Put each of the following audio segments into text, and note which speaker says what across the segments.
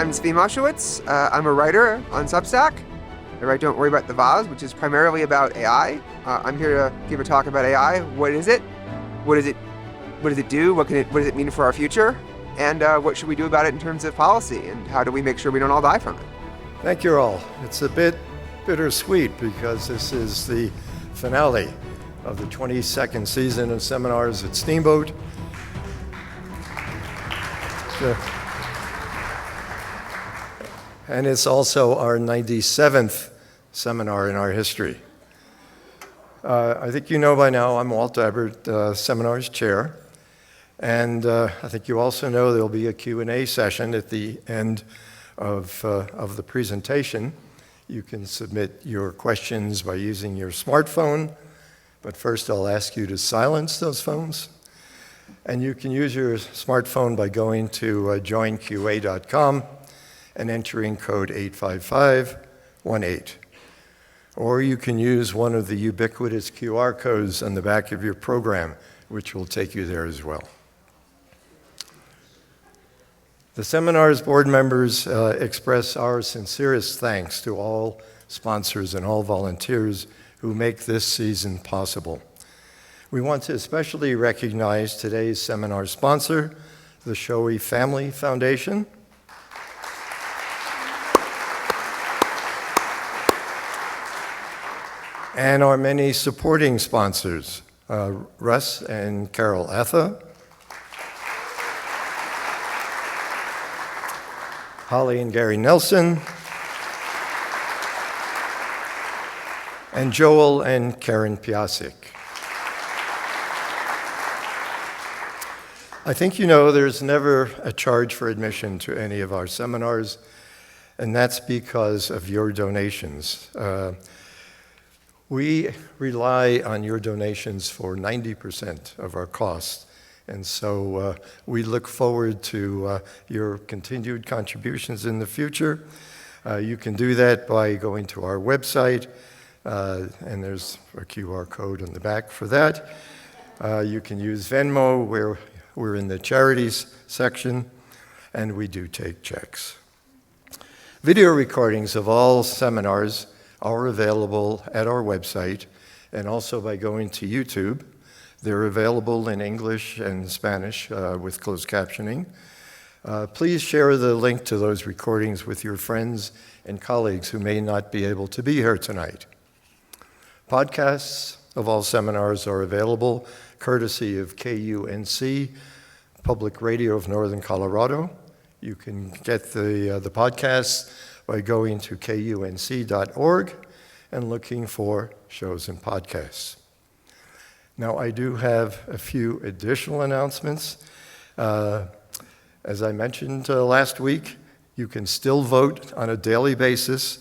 Speaker 1: I'm Zvi Mowshowitz. I'm a writer on Substack. I write Don't Worry About the Vase, which is primarily about AI. I'm here to give a talk about AI. What is it? What does it do? What does it mean for our future? And what should we do about it in terms of policy? And how do we make sure we don't all die from it?
Speaker 2: Thank you all. It's a bit bittersweet because this is the finale of the 22nd season of seminars at Steamboat. And it's also our 97th seminar in our history. I think you know by now I'm Walt Ebert, Seminars Chair. And I think you also know there'll be a Q&A session at the end of the presentation. You can submit your questions by using your smartphone, but first I'll ask you to silence those phones. And you can use your smartphone by going to joinqa.com and entering code 85518. Or you can use one of the ubiquitous QR codes on the back of your program, which will take you there as well. The seminar's board members express our sincerest thanks to all sponsors and all volunteers who make this season possible. We want to especially recognize today's seminar sponsor, the Shoei Family Foundation, and our many supporting sponsors, Russ and Carol Atha, Holly and Gary Nelson, and Joel and Karen Piasek. I think you know there's never a charge for admission to any of our seminars, and that's because of your donations. We rely on your donations for 90% of our costs, and so we look forward to your continued contributions in the future. You can do that by going to our website, and there's a QR code on the back for that. You can use Venmo, where we're in the charities section, and we do take checks. Video recordings of all seminars are available at our website and also by going to YouTube. They're available in English and Spanish with closed captioning. Please share the link to those recordings with your friends and colleagues who may not be able to be here tonight. Podcasts of all seminars are available courtesy of KUNC, Public Radio of Northern Colorado. You can get the podcasts by going to kunc.org and looking for shows and podcasts. Now, I do have a few additional announcements. As I mentioned last week, you can still vote on a daily basis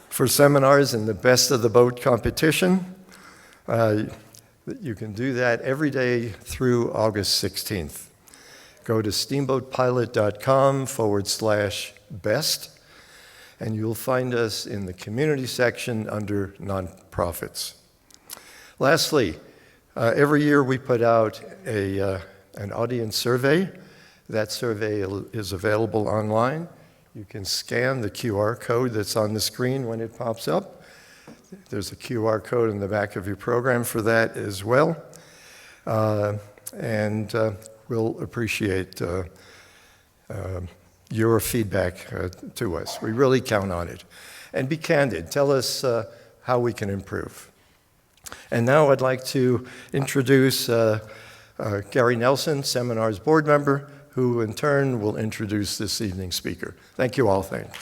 Speaker 2: for seminars in the Best of the Boat competition. You can do that every day through August 16th. Go to steamboatpilot.com/best, and you'll find us in the community section under nonprofits. Lastly, every year we put out an audience survey. That survey is available online. You can scan the QR code that's on the screen when it pops up. There's a QR code in the back of your program for that as well. And we'll appreciate your feedback to us. We really count on it. And be candid. Tell us how we can improve. And now I'd like to introduce Gary Nelson, Seminars board member, who in turn will introduce this evening's speaker. Thank you all. Thank you.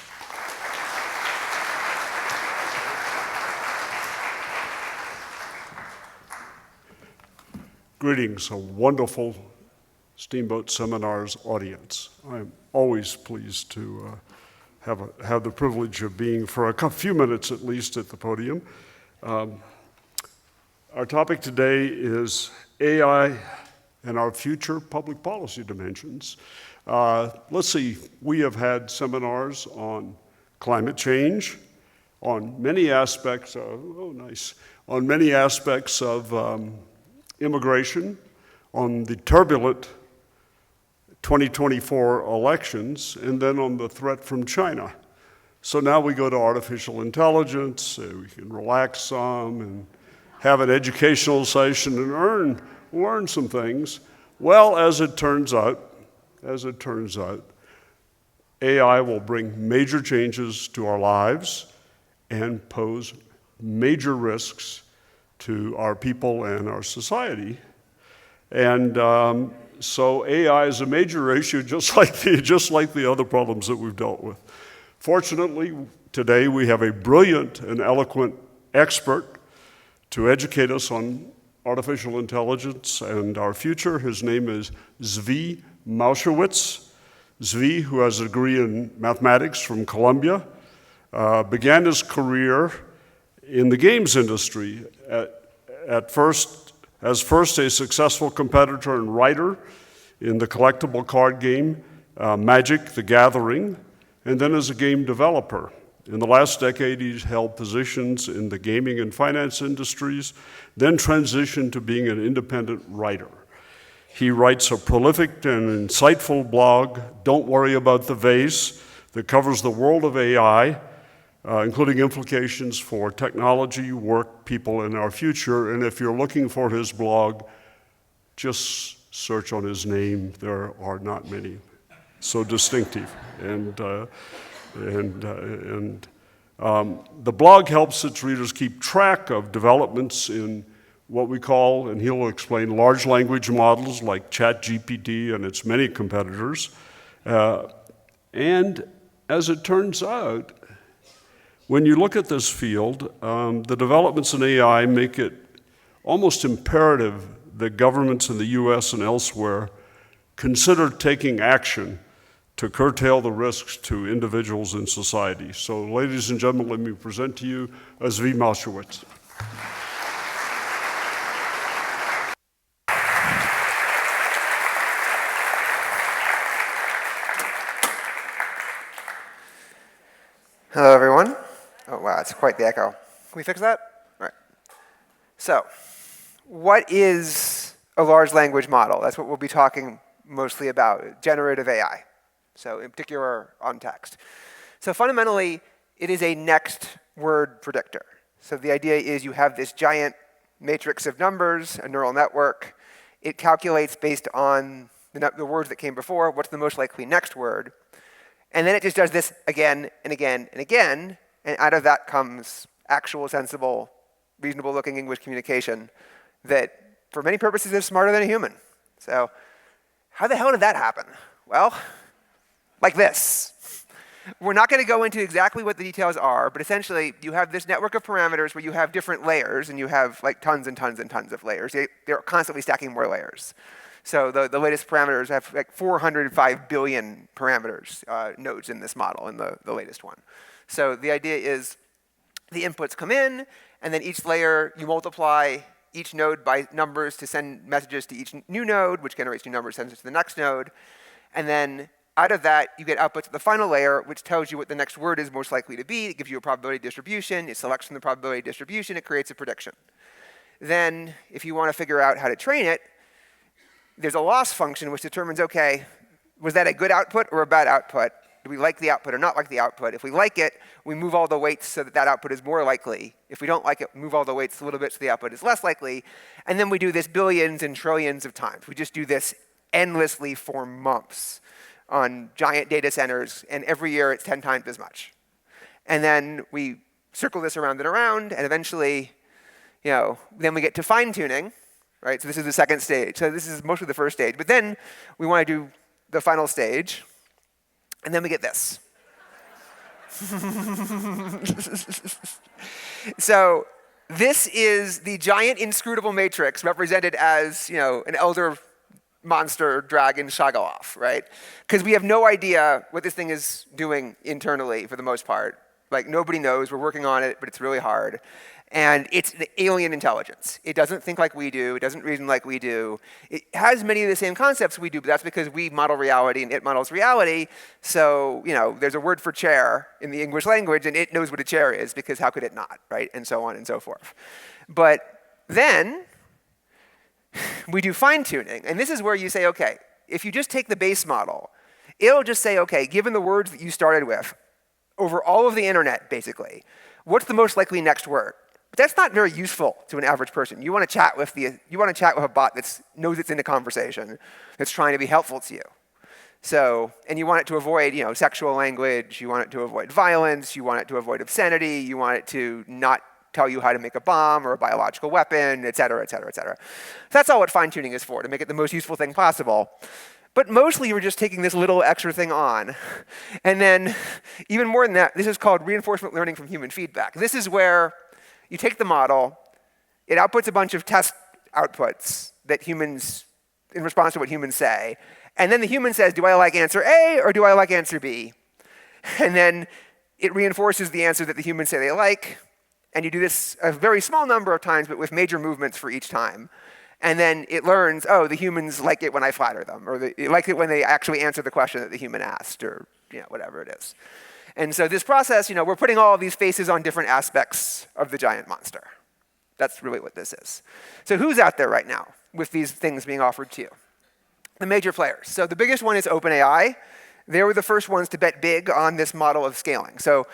Speaker 3: Greetings, a wonderful Steamboat Seminars audience. I'm always pleased to have the privilege of being for a few minutes at least at the podium. Our topic today is AI and our future public policy dimensions. Let's see, we have had seminars on climate change, on many aspects of, immigration, on the turbulent 2024 elections, and then on the threat from China. So now we go to artificial intelligence, we can relax some and have an educational session and learn some things. Well, as it turns out, AI will bring major changes to our lives and pose major risks to our people and our society. And so AI is a major issue, just like the other problems that we've dealt with. Fortunately, today we have a brilliant and eloquent expert to educate us on artificial intelligence and our future. His name is Zvi Mowshowitz. Zvi, who has a degree in mathematics from Columbia, began his career in the games industry. As first a successful competitor and writer in the collectible card game Magic: The Gathering, and then as a game developer. In the last decade, he's held positions in the gaming and finance industries, then transitioned to being an independent writer. He writes a prolific and insightful blog, Don't Worry About the Vase, that covers the world of AI, including implications for technology, work, people, and our future. And if you're looking for his blog, just search on his name. There are not many so distinctive. The blog helps its readers keep track of developments in what we call, and he'll explain, large language models like ChatGPT and its many competitors. And as it turns out, when you look at this field, the developments in AI make it almost imperative that governments in the US and elsewhere consider taking action to curtail the risks to individuals in society. So, ladies and gentlemen, let me present to you Zvi Mowshowitz.
Speaker 1: Hello, everyone. Oh, wow, it's quite the echo. Can we fix that? All right. So, what is a large language model? That's what we'll be talking mostly about, generative AI. So, in particular, on text. So, fundamentally, it is a next word predictor. So, the idea is you have this giant matrix of numbers, a neural network. It calculates based on the words that came before, what's the most likely next word. And then it just does this again and again and again, and out of that comes actual, sensible, reasonable-looking English communication that, for many purposes, is smarter than a human. So how the hell did that happen? Well, like this. We're not going to go into exactly what the details are, but essentially you have this network of parameters where you have different layers, and you have like tons and tons and tons of layers. They're constantly stacking more layers. So the latest parameters have like 405 billion parameters, nodes in this model, in the latest one. So the idea is the inputs come in, and then each layer you multiply each node by numbers to send messages to each new node, which generates new numbers, sends it to the next node. And then out of that, you get outputs at the final layer, which tells you what the next word is most likely to be. It gives you a probability distribution. It selects from the probability distribution. It creates a prediction. Then, if you want to figure out how to train it, there's a loss function which determines, okay, was that a good output or a bad output? Do we like the output or not like the output? If we like it, we move all the weights so that that output is more likely. If we don't like it, we move all the weights a little bit so the output is less likely. And then we do this billions and trillions of times. We just do this endlessly for months on giant data centers, and every year it's 10 times as much. And then we circle this around and around, and eventually, then we get to fine-tuning. Right, so this is the second stage. So this is mostly the first stage. But then we want to do the final stage, and then we get this. So this is the giant inscrutable matrix represented as, an elder monster dragon Shoggoth, right? Because we have no idea what this thing is doing internally for the most part. Like, nobody knows. We're working on it, but it's really hard. And it's an alien intelligence. It doesn't think like we do. It doesn't reason like we do. It has many of the same concepts we do, but that's because we model reality and it models reality. So, there's a word for chair in the English language, and it knows what a chair is, because how could it not, right? And so on and so forth. But then we do fine-tuning. And this is where you say, okay, if you just take the base model, it'll just say, okay, given the words that you started with, over all of the internet, basically, what's the most likely next word? But that's not very useful to an average person. You want to chat with a bot that knows it's in a conversation, that's trying to be helpful to you. So, and you want it to avoid, sexual language, you want it to avoid violence, you want it to avoid obscenity, you want it to not tell you how to make a bomb or a biological weapon, et cetera, et cetera, et cetera. So that's all what fine-tuning is for, to make it the most useful thing possible. But mostly you're just taking this little extra thing on. And then, even more than that, this is called reinforcement learning from human feedback. This is where you take the model, it outputs a bunch of test outputs that humans, in response to what humans say, and then the human says, do I like answer A or do I like answer B? And then it reinforces the answer that the humans say they like, and you do this a very small number of times, but with major movements for each time. And then it learns, oh, the humans like it when I flatter them, or they like it when they actually answer the question that the human asked, or whatever it is. And so this process, we're putting all of these faces on different aspects of the giant monster. That's really what this is. So who's out there right now with these things being offered to you? The major players. So the biggest one is OpenAI. They were the first ones to bet big on this model of scaling. So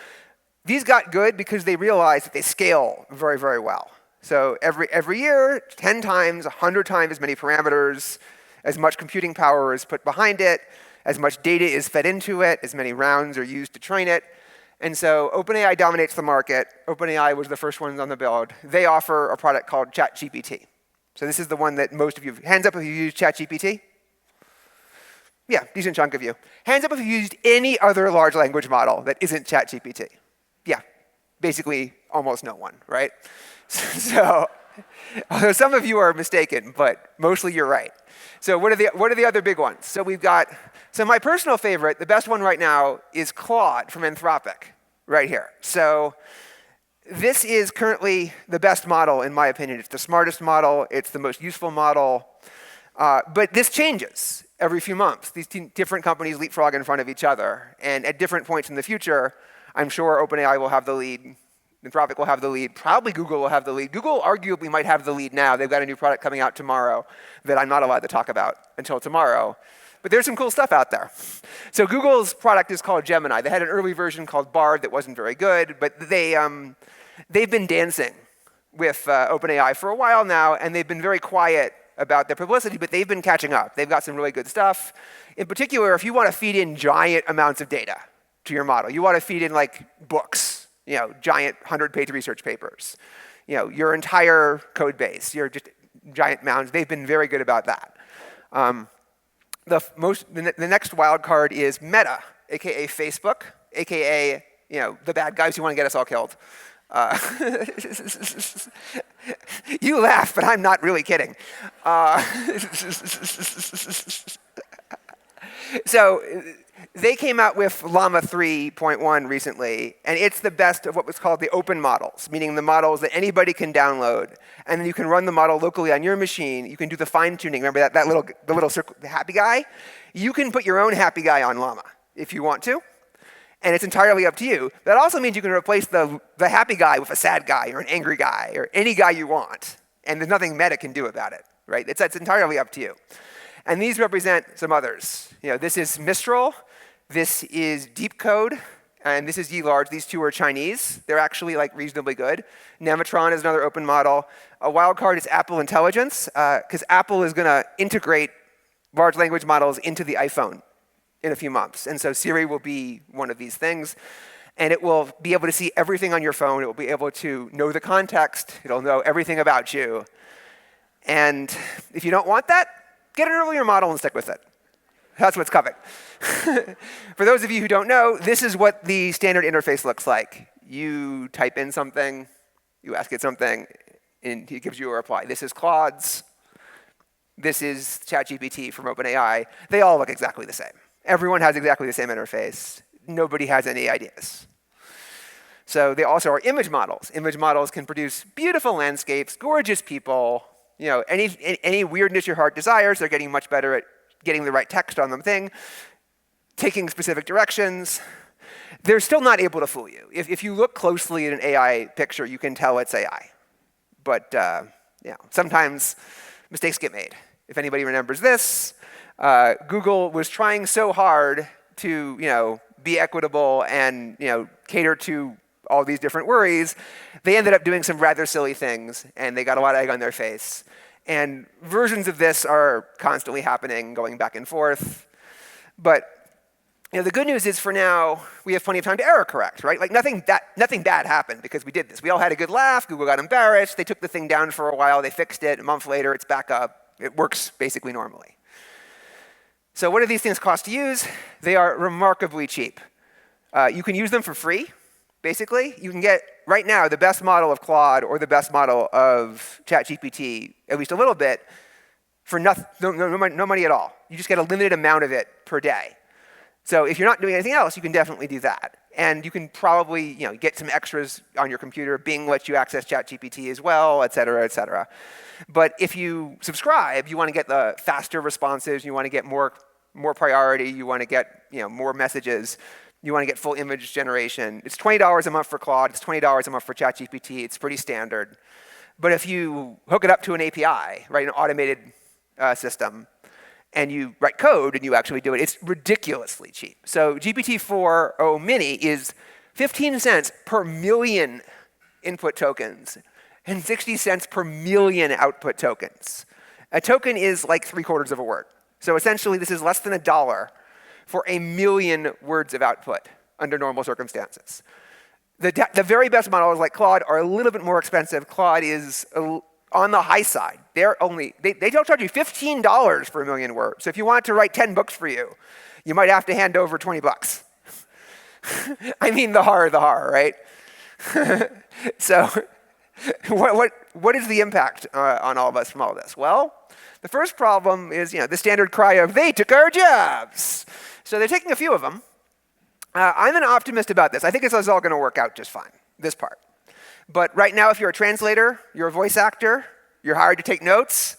Speaker 1: these got good because they realized that they scale very, very well. So every year, 10 times, 100 times as many parameters, as much computing power is put behind it, as much data is fed into it, as many rounds are used to train it. And so OpenAI dominates the market. OpenAI was the first ones on the build. They offer a product called ChatGPT. So this is the one that most of you, hands up if you use ChatGPT. Yeah, decent chunk of you. Hands up if you used any other large language model that isn't ChatGPT. Yeah, basically almost no one, right? So although some of you are mistaken, but mostly you're right. So what are the other big ones? So so my personal favorite, the best one right now, is Claude from Anthropic, right here. So this is currently the best model, in my opinion. It's the smartest model. It's the most useful model. But this changes every few months. These different companies leapfrog in front of each other. And at different points in the future, I'm sure OpenAI will have the lead. Anthropic will have the lead. Probably Google will have the lead. Google arguably might have the lead now. They've got a new product coming out tomorrow that I'm not allowed to talk about until tomorrow. But there's some cool stuff out there. So Google's product is called Gemini. They had an early version called Bard that wasn't very good, but they've been dancing with OpenAI for a while now, and they've been very quiet about their publicity, but they've been catching up. They've got some really good stuff. In particular, if you want to feed in giant amounts of data to your model, you want to feed in like books, giant 100-page research papers, your entire code base, your just giant mounds. They've been very good about that. The next wild card is Meta, aka Facebook, aka the bad guys who want to get us all killed. You laugh, but I'm not really kidding. So they came out with Llama 3.1 recently, and it's the best of what was called the open models, meaning the models that anybody can download, and then you can run the model locally on your machine. You can do the fine-tuning. Remember the little circle, the happy guy? You can put your own happy guy on Llama if you want to, and it's entirely up to you. That also means you can replace the happy guy with a sad guy or an angry guy or any guy you want, and there's nothing Meta can do about it, right? It's entirely up to you. And these represent some others. This is Mistral, this is Deep Code, and this is Yelarge. These two are Chinese. They're actually reasonably good. Nematron is another open model. A wild card is Apple Intelligence, because Apple is going to integrate large language models into the iPhone in a few months. And so Siri will be one of these things. And it will be able to see everything on your phone. It will be able to know the context. It'll know everything about you. And if you don't want that, get an earlier model and stick with it. That's what's coming. For those of you who don't know, this is what the standard interface looks like. You type in something, you ask it something, and it gives you a reply. This is Claude's. This is ChatGPT from OpenAI. They all look exactly the same. Everyone has exactly the same interface. Nobody has any ideas. So they also are image models. Image models can produce beautiful landscapes, gorgeous people, any weirdness your heart desires. They're getting much better at getting the right text on the thing, taking specific directions. They're still not able to fool you. If you look closely at an AI picture, you can tell it's AI. But sometimes mistakes get made. If anybody remembers this, Google was trying so hard to be equitable and cater to all these different worries. They ended up doing some rather silly things, and they got a lot of egg on their face. And versions of this are constantly happening, going back and forth. But the good news is, for now, we have plenty of time to error correct, right? Like nothing bad happened because we did this. We all had a good laugh. Google got embarrassed. They took the thing down for a while. They fixed it. A month later, it's back up. It works basically normally. So what do these things cost to use? They are remarkably cheap. You can use them for free, basically. You can get, right now, the best model of Claude or the best model of ChatGPT, at least a little bit, for no money at all. You just get a limited amount of it per day. So if you're not doing anything else, you can definitely do that. And you can probably get some extras on your computer. Bing lets you access ChatGPT as well, et cetera, et cetera. But if you subscribe, you want to get the faster responses. You want to get more priority. You want to get more messages. You want to get full image generation. It's $20 a month for Claude. It's $20 a month for ChatGPT. It's pretty standard. But if you hook it up to an API, right, an automated system, and you write code and you actually do it, it's ridiculously cheap. So GPT-4o Mini is 15 cents per million input tokens and 60 cents per million output tokens. A token is like 3/4 of a word. So essentially, this is less than $1 for a million words of output under normal circumstances. The very best models like Claude are a little bit more expensive. Claude is on the high side. They don't charge you $15 for a million words. So if you want to write 10 books for you, you might have to hand over $20. I mean, the horror, right? So what is the impact on all of us from all this? Well, the first problem is the standard cry of, they took our jobs. So they're taking a few of them. I'm an optimist about this. I think this is all going to work out just fine, this part. But right now, if you're a translator, you're a voice actor, you're hired to take notes,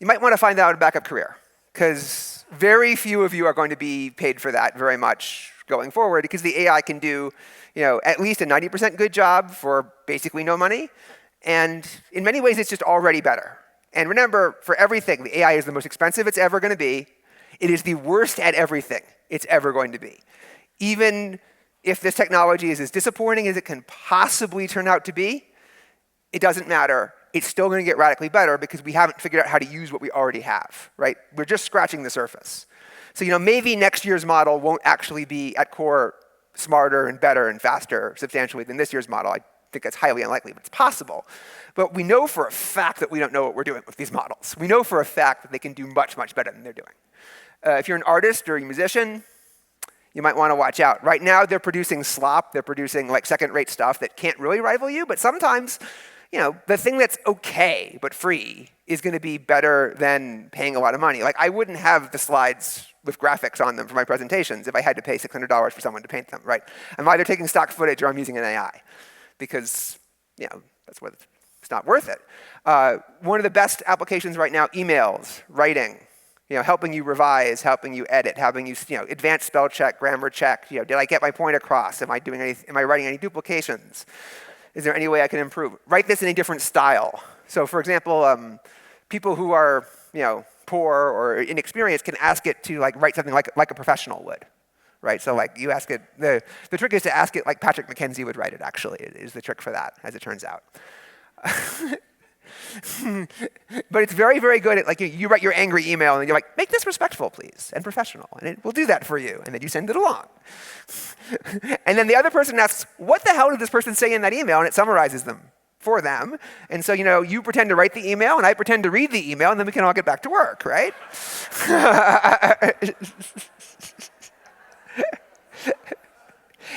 Speaker 1: you might want to find out a backup career, because very few of you are going to be paid for that very much going forward, because the AI can do at least a 90% good job for basically no money. And in many ways, it's just already better. And remember, for everything, the AI is the most expensive it's ever going to be. It is the worst at everything it's ever going to be. Even if this technology is as disappointing as it can possibly turn out to be, it doesn't matter. It's still going to get radically better because we haven't figured out how to use what we already have, right? We're just scratching the surface. So maybe next year's model won't actually be at core smarter and better and faster substantially than this year's model. I think that's highly unlikely, but it's possible. But we know for a fact that we don't know what we're doing with these models. We know for a fact that they can do much, much better than they're doing. If you're an artist or a musician, you might want to watch out. Right now, they're producing slop. They're producing like second-rate stuff that can't really rival you. But sometimes, the thing that's okay but free is going to be better than paying a lot of money. Like, I wouldn't have the slides with graphics on them for my presentations if I had to pay $600 for someone to paint them, right? I'm either taking stock footage or I'm using an AI because, that's what it's not worth it. One of the best applications right now, emails, writing, helping you revise, helping you edit, helping you, advanced spell check, grammar check. Did I get my point across? Am I writing any duplications? Is there any way I can improve? Write this in a different style. So, for example, people who are, poor or inexperienced can ask it to write something like a professional would, right? So, you ask it. The trick is to ask it like Patrick McKenzie would write it. Actually, is the trick for that, as it turns out. But it's very, very good at you write your angry email and you're like, make this respectful, please, and professional, and it will do that for you, and then you send it along. And then the other person asks, what the hell did this person say in that email? And it summarizes them for them. And so you pretend to write the email and I pretend to read the email, and then we can all get back to work, right?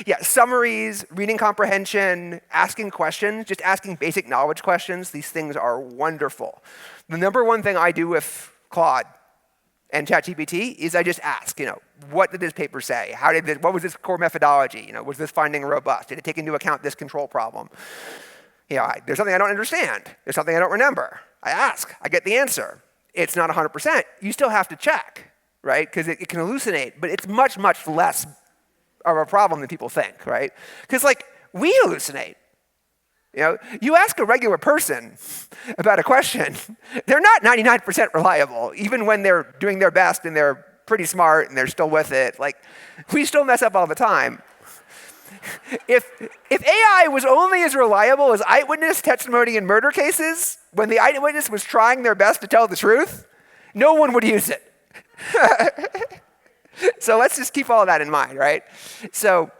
Speaker 1: Yeah, summaries, reading comprehension, asking questions, just asking basic knowledge questions. These things are wonderful. The number one thing I do with Claude and ChatGPT is I just ask, what did this paper say? What was this core methodology? Was this finding robust? Did it take into account this control problem? There's something I don't understand. There's something I don't remember. I ask. I get the answer. It's not 100%. You still have to check, right? Because it can hallucinate, but it's much, much less of a problem than people think, right? Because we hallucinate. You ask a regular person about a question, they're not 99% reliable, even when they're doing their best and they're pretty smart and they're still with it. Like, we still mess up all the time. If AI was only as reliable as eyewitness testimony in murder cases, when the eyewitness was trying their best to tell the truth, no one would use it. So let's just keep all of that in mind, right? So,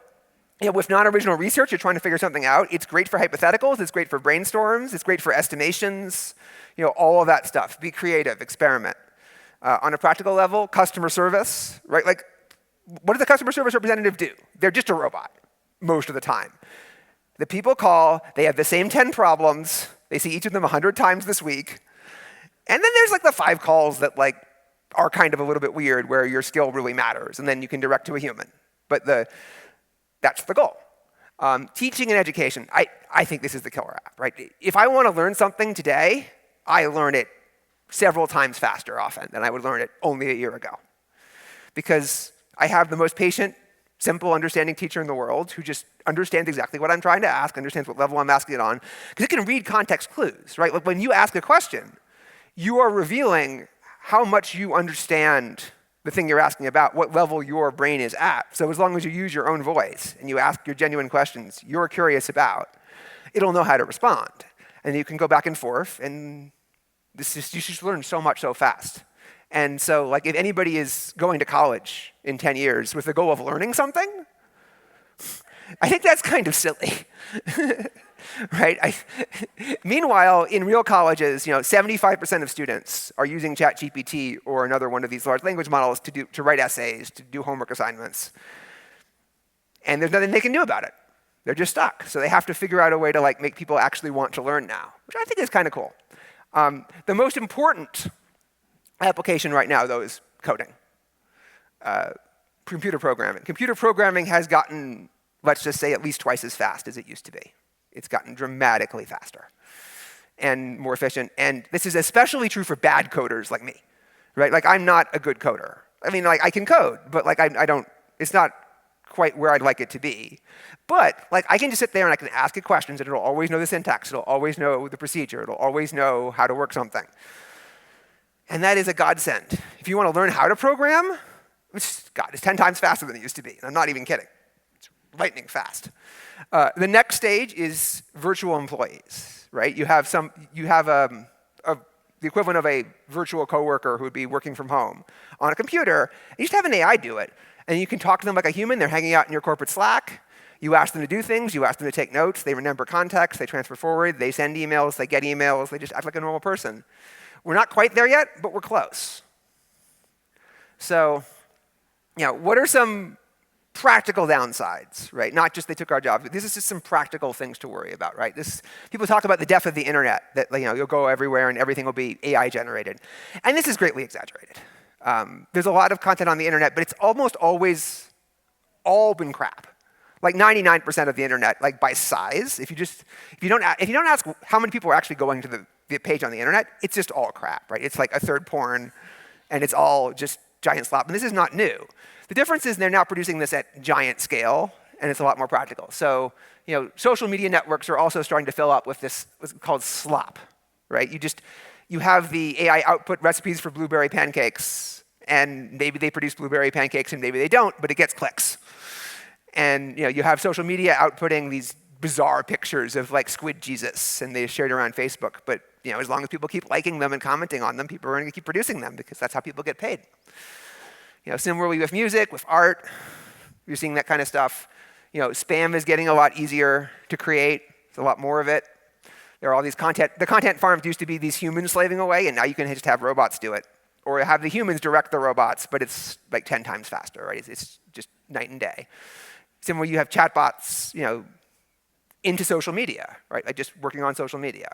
Speaker 1: with non-original research, you're trying to figure something out. It's great for hypotheticals. It's great for brainstorms. It's great for estimations. All of that stuff. Be creative. Experiment. On a practical level, customer service, right? Like, what does the customer service representative do? They're just a robot most of the time. The people call. They have the same 10 problems. They see each of them 100 times this week. And then there's like the 5 calls that like are kind of a little bit weird where your skill really matters, and then you can direct to a human. But that's the goal. Teaching and education, I think this is the killer app, right? If I want to learn something today, I learn it several times faster often than I would learn it only a year ago. Because I have the most patient, simple, understanding teacher in the world who just understands exactly what I'm trying to ask, understands what level I'm asking it on, because it can read context clues, right? Like when you ask a question, you are revealing how much you understand the thing you're asking about, what level your brain is at. So as long as you use your own voice and you ask your genuine questions you're curious about, it'll know how to respond. And you can go back and forth, and you just learn so much so fast. And so like if anybody is going to college in 10 years with the goal of learning something, I think that's kind of silly. Right? Meanwhile, in real colleges, 75% of students are using ChatGPT or another one of these large language models to write essays, to do homework assignments. And there's nothing they can do about it. They're just stuck. So they have to figure out a way to like make people actually want to learn now, which I think is kind of cool. The most important application right now, though, is coding. Computer programming. Computer programming has gotten, let's just say, at least twice as fast as it used to be. It's gotten dramatically faster and more efficient. And this is especially true for bad coders like me, right? Like, I'm not a good coder. I mean, like, I can code, but like, I don't, it's not quite where I'd like it to be. But like, I can just sit there and I can ask it questions, and it'll always know the syntax. It'll always know the procedure. It'll always know how to work something. And that is a godsend. If you want to learn how to program, it's 10 times faster than it used to be. And I'm not even kidding. It's lightning fast. The next stage is virtual employees, right? You have the equivalent of a virtual coworker who would be working from home on a computer. And you just have an AI do it. And you can talk to them like a human. They're hanging out in your corporate Slack. You ask them to do things. You ask them to take notes. They remember context. They transfer forward. They send emails. They get emails. They just act like a normal person. We're not quite there yet, but we're close. So, what are some practical downsides, right? Not just they took our jobs, but this is just some practical things to worry about, right? People talk about the death of the internet, that you'll go everywhere and everything will be AI generated. And this is greatly exaggerated. There's a lot of content on the internet, but it's almost always all been crap. Like 99% of the internet, like by size, if you don't ask how many people are actually going to the page on the internet, it's just all crap, right? It's like a third porn, and it's all just giant slop. And this is not new. The difference is they're now producing this at giant scale, and it's a lot more practical. So, social media networks are also starting to fill up with this what's called slop, right? You have the AI output recipes for blueberry pancakes, and maybe they produce blueberry pancakes and maybe they don't, but it gets clicks. And you have social media outputting these bizarre pictures of like Squid Jesus, and they shared around Facebook. But as long as people keep liking them and commenting on them, people are going to keep producing them because that's how people get paid. Similarly with music, with art, you're seeing that kind of stuff. Spam is getting a lot easier to create. There's a lot more of it. There are all these the content farms used to be these humans slaving away, and now you can just have robots do it. Or have the humans direct the robots, but it's like 10 times faster, right? It's just night and day. Similarly, you have chatbots, into social media, right? Like just working on social media.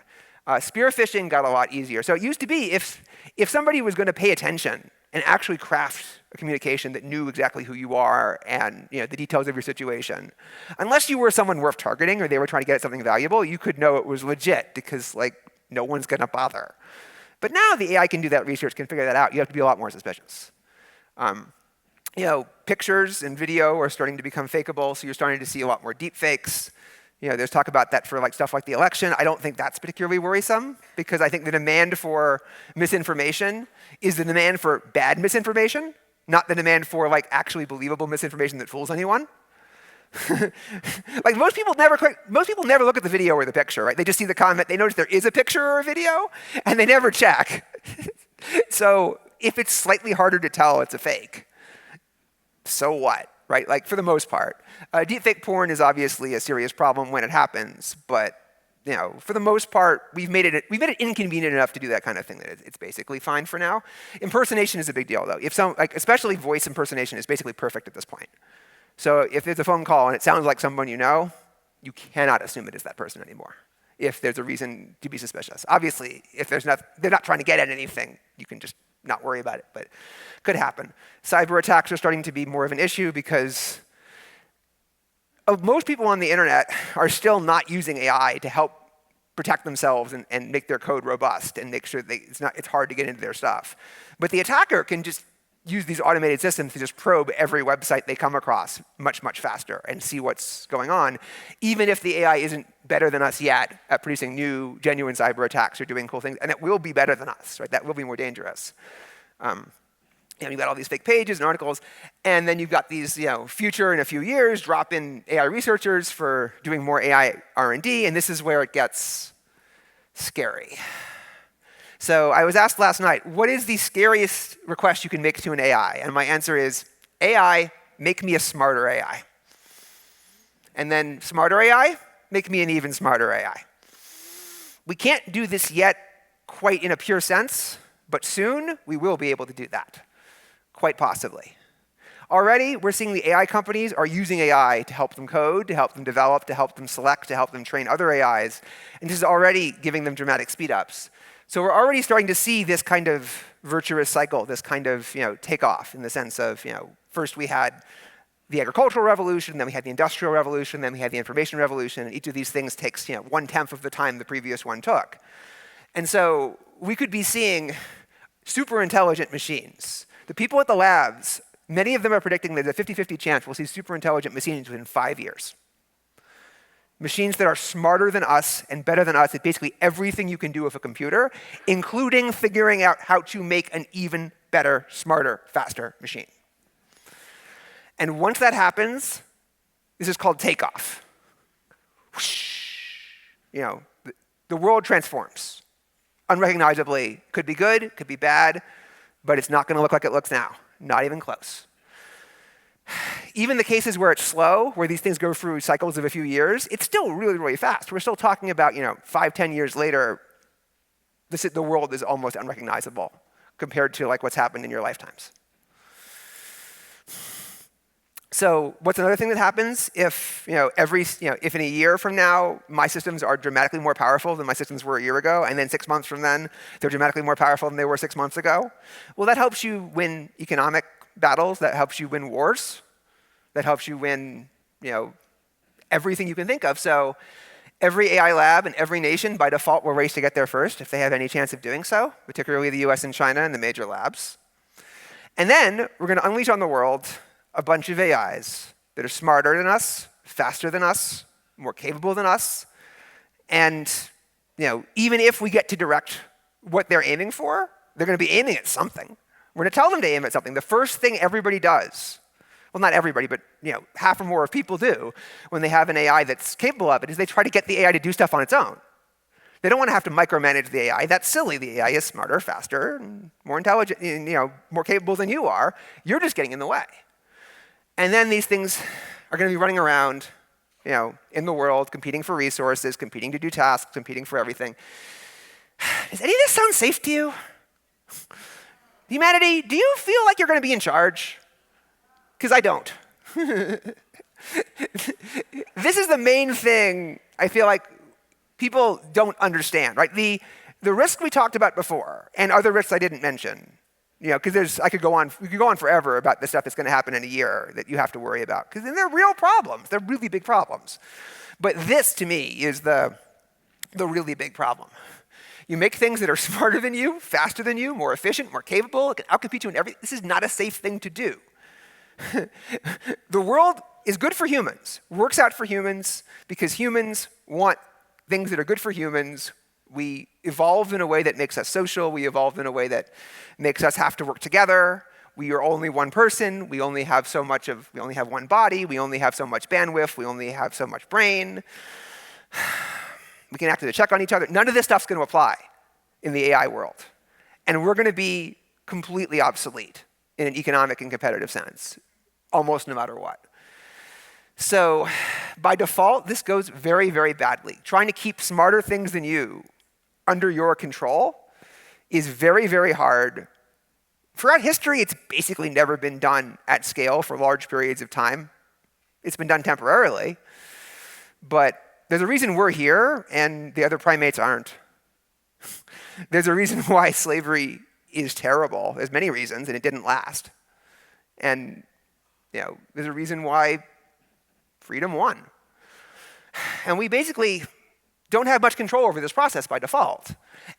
Speaker 1: Spear phishing got a lot easier. So it used to be if somebody was going to pay attention and actually craft a communication that knew exactly who you are and the details of your situation, unless you were someone worth targeting or they were trying to get at something valuable, you could know it was legit because like no one's going to bother. But now the AI can do that research, can figure that out. You have to be a lot more suspicious. Pictures and video are starting to become fakeable, so you're starting to see a lot more deep fakes. There's talk about that for like stuff like the election. I don't think that's particularly worrisome because I think the demand for misinformation is the demand for bad misinformation, not the demand for like actually believable misinformation that fools anyone. Like most people never look at the video or the picture, right? They just see the comment, they notice there is a picture or a video, and they never check. So if it's slightly harder to tell it's a fake, so what, right? Like for the most part. Deepfake porn is obviously a serious problem when it happens, but for the most part, we've made it inconvenient enough to do that kind of thing that it's basically fine for now. Impersonation is a big deal, though. Especially voice impersonation is basically perfect at this point. So if there's a phone call and it sounds like someone you know, you cannot assume it is that person anymore. If there's a reason to be suspicious, obviously, if they're not trying to get at anything, you can just not worry about it. But it could happen. Cyber attacks are starting to be more of an issue because most people on the internet are still not using AI to help protect themselves and make their code robust and make sure it's hard to get into their stuff. But the attacker can just use these automated systems to just probe every website they come across much, much faster and see what's going on, even if the AI isn't better than us yet at producing new, genuine cyber attacks or doing cool things. And it will be better than us, right? That will be more dangerous. You've got all these fake pages and articles, and then you've got these, future in a few years, drop-in AI researchers for doing more AI R&D, and this is where it gets scary. So I was asked last night, what is the scariest request you can make to an AI? And my answer is, AI, make me a smarter AI. And then smarter AI, make me an even smarter AI. We can't do this yet quite in a pure sense, but soon we will be able to do that, quite possibly. Already, we're seeing the AI companies are using AI to help them code, to help them develop, to help them select, to help them train other AIs, and this is already giving them dramatic speed-ups. So we're already starting to see this kind of virtuous cycle, this kind of takeoff in the sense of first we had the agricultural revolution, then we had the industrial revolution, then we had the information revolution, and each of these things takes 1/10 of the time the previous one took. And so we could be seeing super intelligent machines. The people at the labs, many of them are predicting there's a 50-50 chance we'll see super intelligent machines within 5 years. Machines that are smarter than us and better than us at basically everything you can do with a computer, including figuring out how to make an even better, smarter, faster machine. And once that happens, this is called takeoff. Whoosh. The world transforms. Unrecognizably, could be good, could be bad, but it's not going to look like it looks now. Not even close. Even the cases where it's slow, where these things go through cycles of a few years, it's still really, really fast. We're still talking about 5-10 years later, the world is almost unrecognizable compared to what's happened in your lifetimes. So what's another thing that happens if if in a year from now my systems are dramatically more powerful than my systems were a year ago, and then 6 months from then they're dramatically more powerful than they were 6 months ago? Well, that helps you win economic battles. That helps you win wars. That helps you win everything you can think of. So every AI lab in every nation by default will race to get there first if they have any chance of doing so, particularly the US and China and the major labs. And then we're going to unleash on the world a bunch of AIs that are smarter than us, faster than us, more capable than us. And even if we get to direct what they're aiming for, they're going to be aiming at something. We're going to tell them to aim at something. The first thing everybody does, well, not everybody, but half or more of people do when they have an AI that's capable of it, is they try to get the AI to do stuff on its own. They don't want to have to micromanage the AI. That's silly. The AI is smarter, faster, and more intelligent, more capable than you are. You're just getting in the way. And then these things are going to be running around, in the world, competing for resources, competing to do tasks, competing for everything. Does any of this sound safe to you? Humanity, do you feel like you're going to be in charge? Because I don't. This is the main thing I feel like people don't understand, right? The risk we talked about before, and other risks I didn't mention, because we could go on forever about the stuff that's going to happen in a year that you have to worry about, because they're real problems. They're really big problems. But this, to me, is the really big problem. You make things that are smarter than you, faster than you, more efficient, more capable, it can outcompete you in everything. This is not a safe thing to do. The world is good for humans, works out for humans, because humans want things that are good for humans. We evolve in a way that makes us social. We evolve in a way that makes us have to work together. We are only one person. We only have one body. We only have so much bandwidth. We only have so much brain. We can actively check on each other. None of this stuff's going to apply in the AI world. And we're going to be completely obsolete in an economic and competitive sense, almost no matter what. So by default, this goes very, very badly. Trying to keep smarter things than you under your control is very, very hard. Throughout history, it's basically never been done at scale for large periods of time. It's been done temporarily. But there's a reason we're here and the other primates aren't. There's a reason why slavery is terrible. There's many reasons, and it didn't last. And there's a reason why freedom won. And we basically don't have much control over this process by default.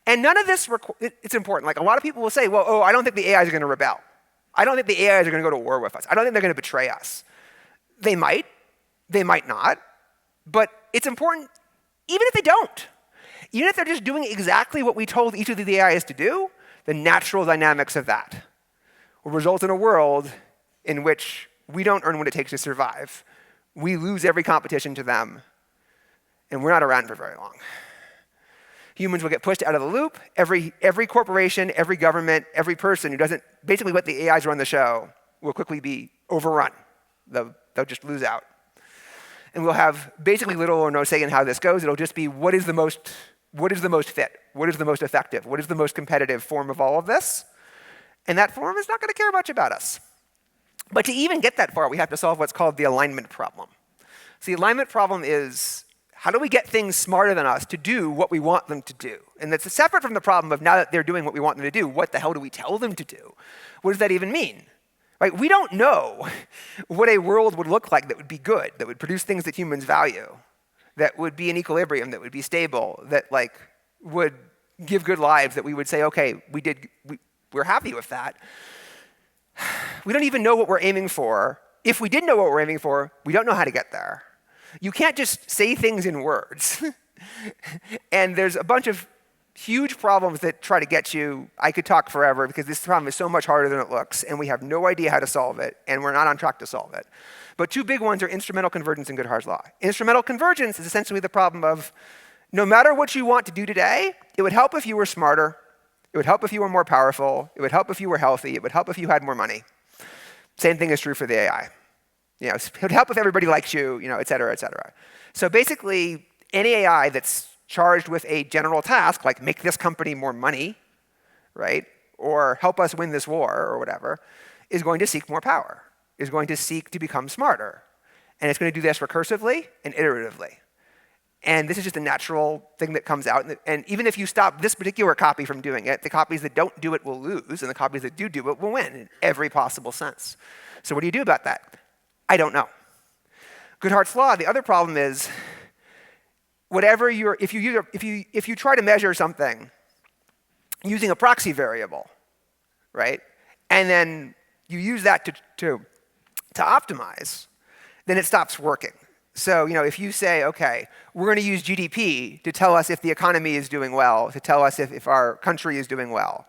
Speaker 1: And none of this, it's important. Like, a lot of people will say, well, I don't think the AIs are going to rebel. I don't think the AIs are going to go to war with us. I don't think they're going to betray us. They might not. But it's important, even if they don't. Even if they're just doing exactly what we told each of the AIs to do, the natural dynamics of that will result in a world in which we don't earn what it takes to survive. We lose every competition to them, and we're not around for very long. Humans will get pushed out of the loop. Every corporation, every government, every person who doesn't basically let the AIs run the show will quickly be overrun. They'll just lose out. And we'll have basically little or no say in how this goes. It'll just be what is the most fit? What is the most effective? What is the most competitive form of all of this? And that form is not going to care much about us. But to even get that far, we have to solve what's called the alignment problem. So the alignment problem is, how do we get things smarter than us to do what we want them to do? And that's separate from the problem of, now that they're doing what we want them to do, what the hell do we tell them to do? What does that even mean? Right? We don't know what a world would look like that would be good, that would produce things that humans value, that would be in equilibrium, that would be stable, that would give good lives, that we would say, okay, we're happy with that. We don't even know what we're aiming for. If we did know what we're aiming for, we don't know how to get there. You can't just say things in words. And there's a bunch of huge problems that try to get you. I could talk forever because this problem is so much harder than it looks, and we have no idea how to solve it, and we're not on track to solve it. But two big ones are instrumental convergence and Goodhart's law. Instrumental convergence is essentially the problem of, no matter what you want to do today, it would help if you were smarter, it would help if you were more powerful, it would help if you were healthy, it would help if you had more money. Same thing is true for the AI. It would help if everybody likes you, et cetera, et cetera. So basically, any AI that's charged with a general task, like make this company more money, right, or help us win this war, or whatever, is going to seek more power, is going to seek to become smarter. And it's going to do this recursively and iteratively. And this is just a natural thing that comes out. And even if you stop this particular copy from doing it, the copies that don't do it will lose, and the copies that do it will win in every possible sense. So what do you do about that? I don't know. Goodhart's law, the other problem is, if you try to measure something using a proxy variable, right, and then you use that to optimize, then it stops working. So, if you say, okay, we're going to use GDP to tell us if the economy is doing well, to tell us if our country is doing well,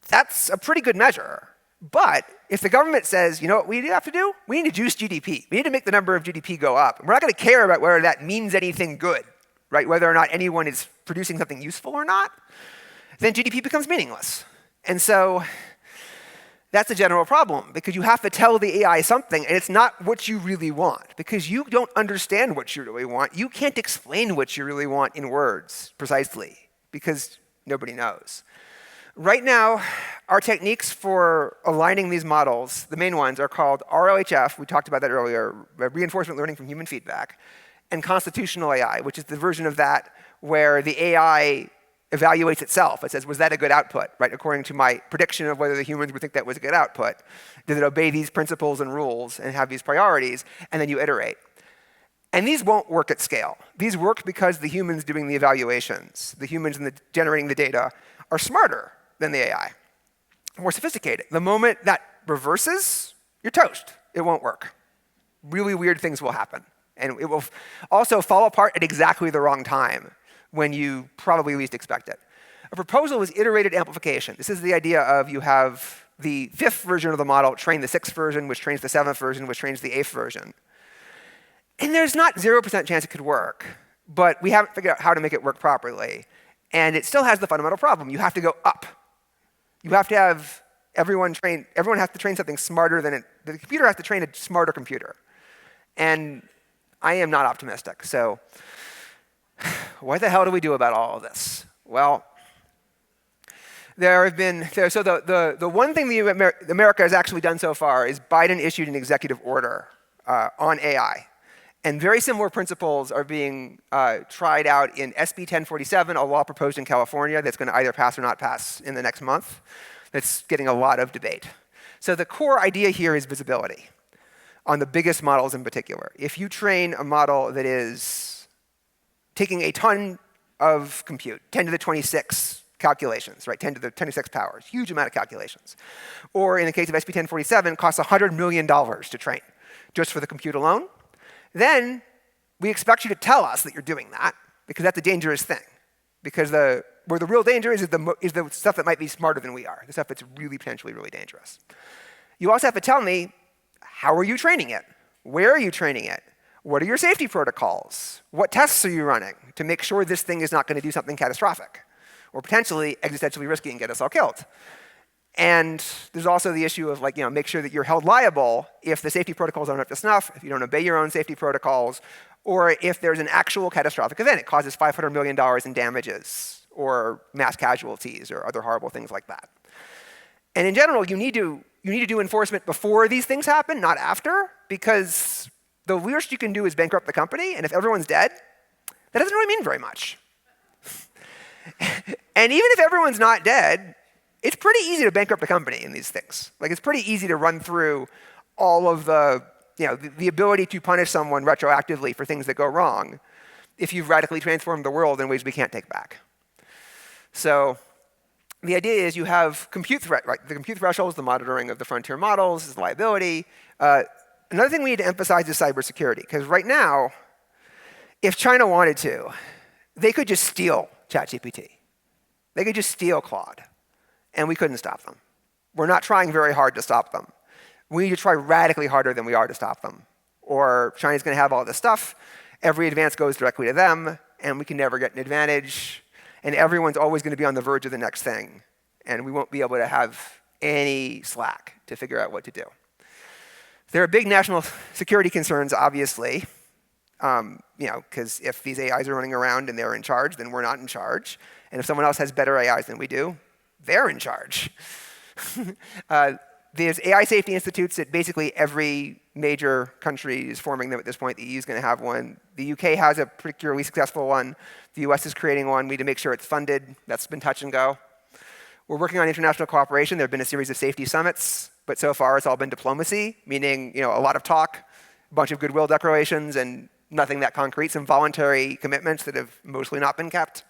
Speaker 1: that's a pretty good measure. But if the government says, you know what we have to do? We need to juice GDP. We need to make the number of GDP go up. We're not going to care about whether that means anything good, right? Whether or not anyone is producing something useful or not, then GDP becomes meaningless. And so that's a general problem, because you have to tell the AI something, and it's not what you really want, because you don't understand what you really want. You can't explain what you really want in words precisely, because nobody knows. Right now, our techniques for aligning these models, the main ones, are called RLHF, we talked about that earlier, reinforcement learning from human feedback, and constitutional AI, which is the version of that where the AI evaluates itself. It says, was that a good output, right? According to my prediction of whether the humans would think that was a good output. Did it obey these principles and rules and have these priorities? And then you iterate. And these won't work at scale. These work because the humans doing the evaluations, the humans generating the data, are smarter than the AI, more sophisticated. The moment that reverses, you're toast. It won't work. really weird things will happen. And it will also fall apart at exactly the wrong time when you probably least expect it. A proposal is iterated amplification. This is the idea of you have the 5th version of the model train the 6th version, which trains the 7th version, which trains the 8th version. And there's not 0% chance it could work, but we haven't figured out how to make it work properly. And it still has the fundamental problem. You have to go up. You have to have everyone has to train something smarter than it. The computer has to train a smarter computer. And I am not optimistic. So what the hell do we do about all of this? Well, there have been, so the one thing America has actually done so far is Biden issued an executive order on AI. And very similar principles are being tried out in SB 1047, a law proposed in California that's going to either pass or not pass in the next month. That's getting a lot of debate. So the core idea here is visibility on the biggest models in particular. If you train a model that is taking a ton of compute, 10 to the 26 calculations, right? 10 to the 26 powers, huge amount of calculations. Or in the case of SB 1047, costs $100 million to train just for the compute alone. Then we expect you to tell us that you're doing that, because that's a dangerous thing. Because where the real danger is the stuff that might be smarter than we are, the stuff that's really potentially really dangerous. You also have to tell me, how are you training it? Where are you training it? What are your safety protocols? What tests are you running to make sure this thing is not going to do something catastrophic or potentially existentially risky and get us all killed? And there's also the issue of make sure that you're held liable if the safety protocols aren't up to snuff, if you don't obey your own safety protocols, or if there's an actual catastrophic event. It causes $500 million in damages or mass casualties or other horrible things like that. And in general, you need to do enforcement before these things happen, not after, because the worst you can do is bankrupt the company, and if everyone's dead, that doesn't really mean very much. And even if everyone's not dead, it's pretty easy to bankrupt a company in these things. It's pretty easy to run through all of the ability to punish someone retroactively for things that go wrong if you've radically transformed the world in ways we can't take back. So the idea is you have compute the compute thresholds, the monitoring of the frontier models, is liability. Another thing we need to emphasize is cybersecurity, because right now, if China wanted to, they could just steal ChatGPT. They could just steal Claude, and we couldn't stop them. We're not trying very hard to stop them. We need to try radically harder than we are to stop them, or China's going to have all this stuff. Every advance goes directly to them, and we can never get an advantage, and everyone's always going to be on the verge of the next thing, and we won't be able to have any slack to figure out what to do. There are big national security concerns, obviously, because if these AIs are running around and they're in charge, then we're not in charge. And if someone else has better AIs than we do, they're in charge. There's AI safety institutes at basically every major country is forming them at this point. The EU is going to have one. The UK has a particularly successful one. The US is creating one. We need to make sure it's funded. That's been touch and go. We're working on international cooperation. There have been a series of safety summits, but so far it's all been diplomacy, meaning a lot of talk, a bunch of goodwill declarations, and nothing that concrete, some voluntary commitments that have mostly not been kept.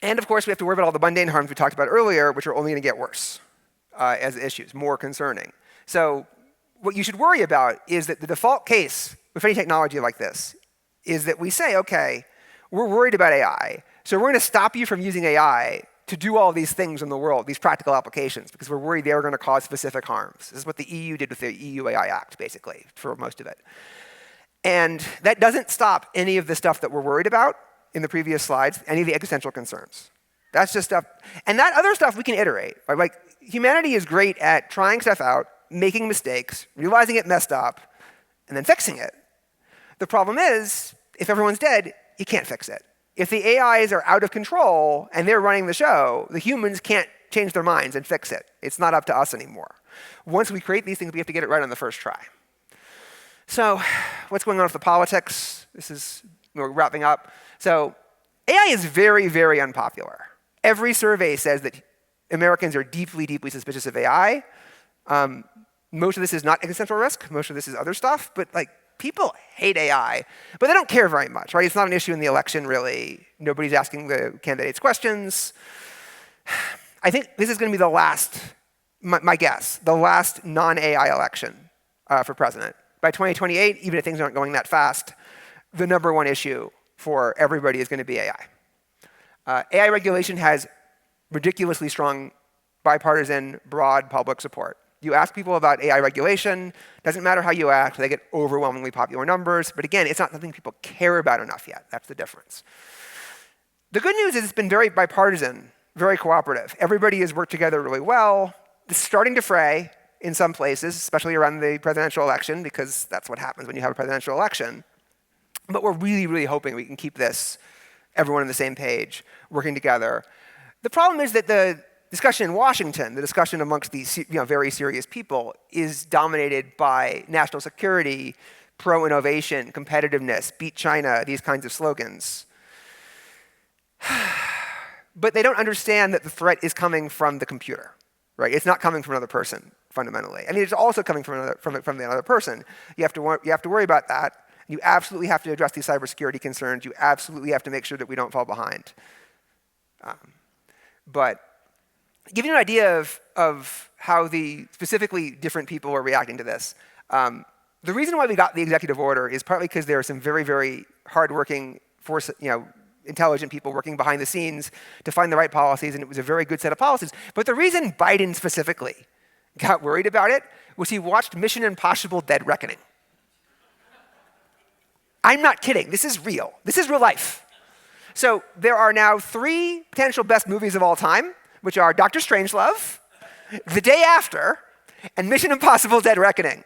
Speaker 1: And of course, we have to worry about all the mundane harms we talked about earlier, which are only going to get worse as issues, more concerning. So what you should worry about is that the default case with any technology like this is that we say, okay, we're worried about AI, so we're going to stop you from using AI to do all these things in the world, these practical applications, because we're worried they're going to cause specific harms. This is what the EU did with the EU AI Act, basically, for most of it. And that doesn't stop any of the stuff that we're worried about in the previous slides, any of the existential concerns. That's just stuff. And that other stuff we can iterate. Right? Like, humanity is great at trying stuff out, making mistakes, realizing it messed up, and then fixing it. The problem is, if everyone's dead, you can't fix it. If the AIs are out of control and they're running the show, the humans can't change their minds and fix it. It's not up to us anymore. Once we create these things, we have to get it right on the first try. So what's going on with the politics? We're wrapping up. So AI is very, very unpopular. Every survey says that Americans are deeply, deeply suspicious of AI. Most of this is not existential risk. Most of this is other stuff. But people hate AI, but they don't care very much, right? It's not an issue in the election, really. Nobody's asking the candidates questions. I think this is going to be the last, my guess, the last non-AI election for president. by 2028, even if things aren't going that fast, the number one issue for everybody is going to be AI. AI regulation has ridiculously strong bipartisan, broad public support. You ask people about AI regulation, doesn't matter how you act, they get overwhelmingly popular numbers. But again, it's not something people care about enough yet. That's the difference. The good news is it's been very bipartisan, very cooperative. Everybody has worked together really well. It's starting to fray in some places, especially around the presidential election, because that's what happens when you have a presidential election. But we're really, really hoping we can keep this, everyone on the same page, working together. The problem is that the discussion in Washington, the discussion amongst these very serious people, is dominated by national security, pro-innovation, competitiveness, beat China, these kinds of slogans. But they don't understand that the threat is coming from the computer, right? It's not coming from another person, fundamentally. I mean, it's also coming from the other person. You have to worry about that. You absolutely have to address these cybersecurity concerns. You absolutely have to make sure that we don't fall behind. But give you an idea of how the specifically different people are reacting to this. The reason why we got the executive order is partly because there are some very, very hardworking, intelligent people working behind the scenes to find the right policies, and it was a very good set of policies. But the reason Biden specifically got worried about it was he watched Mission Impossible: Dead Reckoning. I'm not kidding. This is real. This is real life. So there are now 3 potential best movies of all time, which are Dr. Strangelove, The Day After, and Mission Impossible: Dead Reckoning.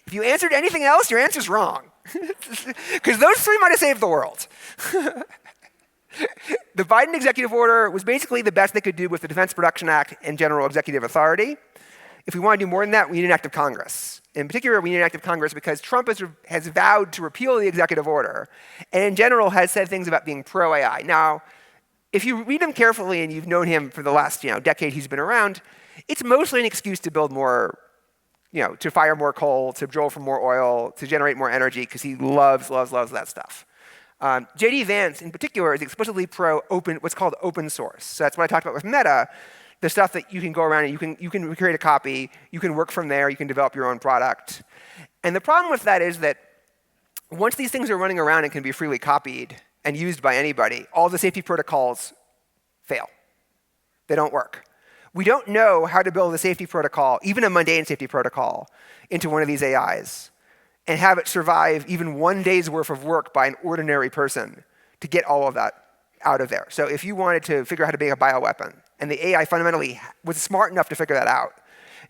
Speaker 1: If you answered anything else, your answer's wrong. Because those 3 might have saved the world. The Biden executive order was basically the best they could do with the Defense Production Act and general executive authority. If we want to do more than that, we need an act of Congress. In particular, we need an act of Congress because Trump has vowed to repeal the executive order, and in general has said things about being pro-AI. Now, if you read him carefully and you've known him for the last decade he's been around, it's mostly an excuse to build more, to fire more coal, to drill for more oil, to generate more energy, because he loves that stuff. J.D. Vance, in particular, is explicitly pro-open, what's called open source. So that's what I talked about with Meta, the stuff that you can go around and you can create a copy, you can work from there, you can develop your own product. And the problem with that is that once these things are running around and can be freely copied and used by anybody, all the safety protocols fail. They don't work. We don't know how to build a safety protocol, even a mundane safety protocol, into one of these AIs and have it survive even 1 day's worth of work by an ordinary person to get all of that out of there. So if you wanted to figure out how to make a bioweapon, and the AI fundamentally was smart enough to figure that out,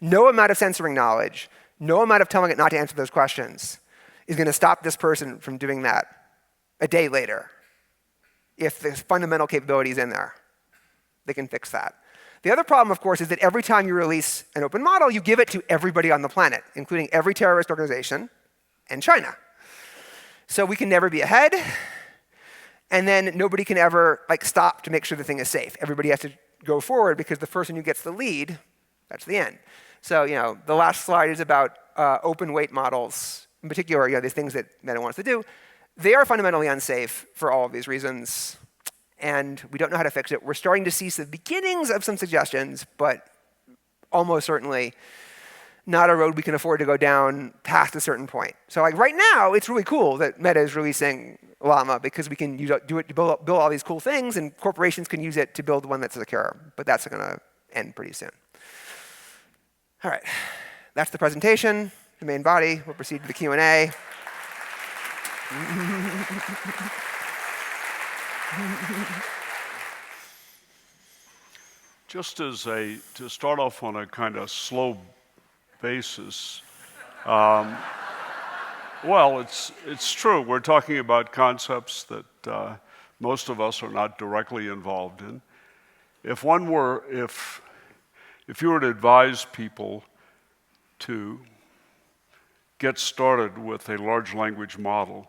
Speaker 1: no amount of censoring knowledge, no amount of telling it not to answer those questions is going to stop this person from doing that a day later. If the fundamental capability is in there, they can fix that. The other problem, of course, is that every time you release an open model, you give it to everybody on the planet, including every terrorist organization and China. So we can never be ahead, and then nobody can ever stop to make sure the thing is safe. Everybody has to go forward because the person who gets the lead, that's the end. So the last slide is about open weight models, in particular, these things that Meta wants to do. They are fundamentally unsafe for all of these reasons, and we don't know how to fix it. We're starting to see the beginnings of some suggestions, but almost certainly not a road we can afford to go down past a certain point. So right now, it's really cool that Meta is releasing Llama because we can build all these cool things, and corporations can use it to build one that's secure. But that's going to end pretty soon. All right, that's the presentation, the main body. We'll proceed to the Q&A.
Speaker 3: Just to start off on a kind of slow basis, well, it's true. We're talking about concepts that most of us are not directly involved in. If you were to advise people to get started with a large language model,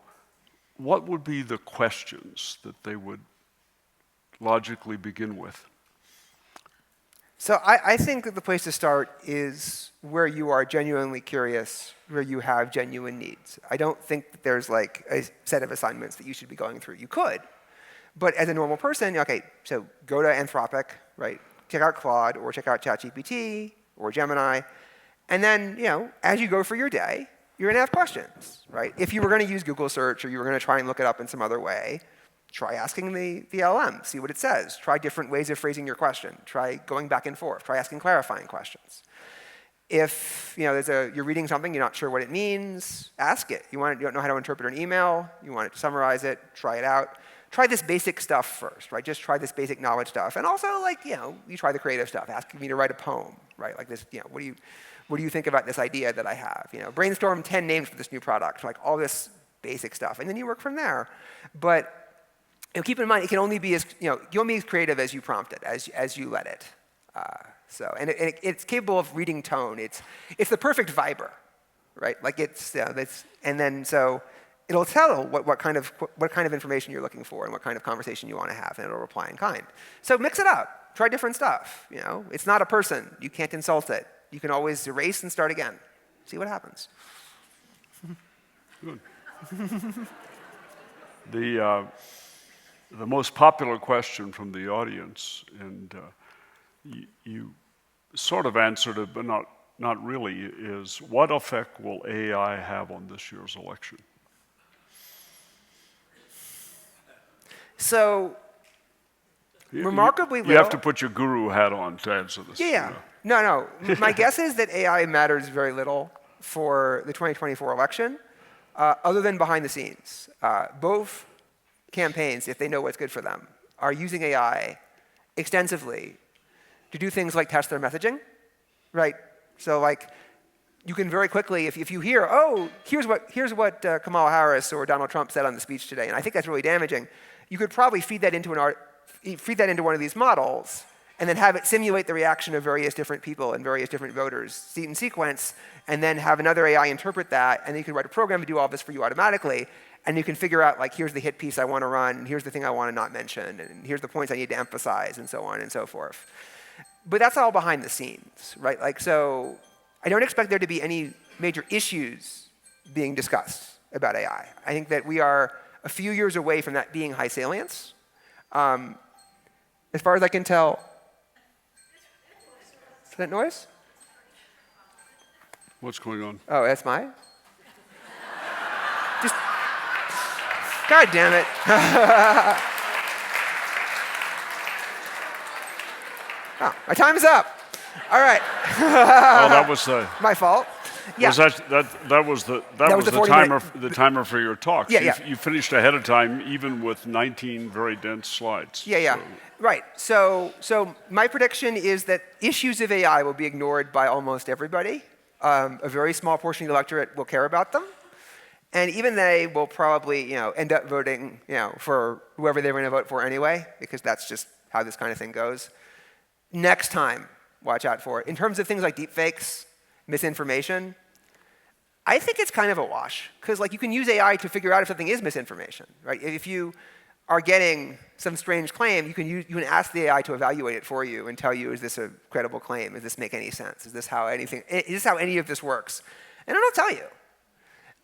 Speaker 3: what would be the questions that they would logically begin with?
Speaker 1: So I think that the place to start is where you are genuinely curious, where you have genuine needs. I don't think that there's a set of assignments that you should be going through. You could, but as a normal person, okay, so go to Anthropic, right? Check out Claude or check out ChatGPT or Gemini, and then as you go for your day, you're going to have questions, right? If you were going to use Google search or you were going to try and look it up in some other way, try asking the LLM, see what it says. Try different ways of phrasing your question. Try going back and forth. Try asking clarifying questions. If you're reading something, you're not sure what it means, ask it. You don't know how to interpret an email, you want it to summarize it, try it out. Try this basic stuff first, right? Just try this basic knowledge stuff. And also, you try the creative stuff. Ask me to write a poem, right? Like this, what do you think about this idea that I have? Brainstorm 10 names for this new product, like all this basic stuff. And then you work from there. But keep in mind, it can only be you'll be as creative as you prompt it, as you let it. It's capable of reading tone. It's the perfect viber, right? Like so it'll tell what kind of information you're looking for and what kind of conversation you want to have, and it'll reply in kind. So mix it up. Try different stuff. It's not a person. You can't insult it. You can always erase and start again. See what happens.
Speaker 3: Good. The most popular question from the audience, and you sort of answered it, but not really, is what effect will AI have on this year's election?
Speaker 1: So, remarkably little.
Speaker 3: You have to put your guru hat on to answer this.
Speaker 1: Yeah. No. My guess is that AI matters very little for the 2024 election, other than behind the scenes. Both campaigns, if they know what's good for them, are using AI extensively to do things like test their messaging, right? So you can very quickly, if you hear, here's what Kamala Harris or Donald Trump said on the speech today, and I think that's really damaging, you could probably feed that into one of these models and then have it simulate the reaction of various different people and various different voters in sequence, and then have another AI interpret that, and then you can write a program to do all this for you automatically, and you can figure out, here's the hit piece I want to run, and here's the thing I want to not mention, and here's the points I need to emphasize, and so on and so forth. But that's all behind the scenes, right? So I don't expect there to be any major issues being discussed about AI. I think that we are a few years away from that being high salience. As far as I can tell, is that noise?
Speaker 3: What's going on?
Speaker 1: Oh, that's mine? God damn it. My time is up. All right.
Speaker 3: That was
Speaker 1: my fault. Yeah.
Speaker 3: That was the timer for your talk.
Speaker 1: Yeah.
Speaker 3: You finished ahead of time, even with 19 very dense slides.
Speaker 1: Yeah. Right. So my prediction is that issues of AI will be ignored by almost everybody. A very small portion of the electorate will care about them. And even they will probably, end up voting, for whoever they were going to vote for anyway, because that's just how this kind of thing goes. Next time, watch out for it. In terms of things like deepfakes, misinformation, I think it's kind of a wash, because you can use AI to figure out if something is misinformation, right? If you are getting some strange claim, you can ask the AI to evaluate it for you and tell you, is this a credible claim? Does this make any sense? Is this how any of this works? And it'll tell you.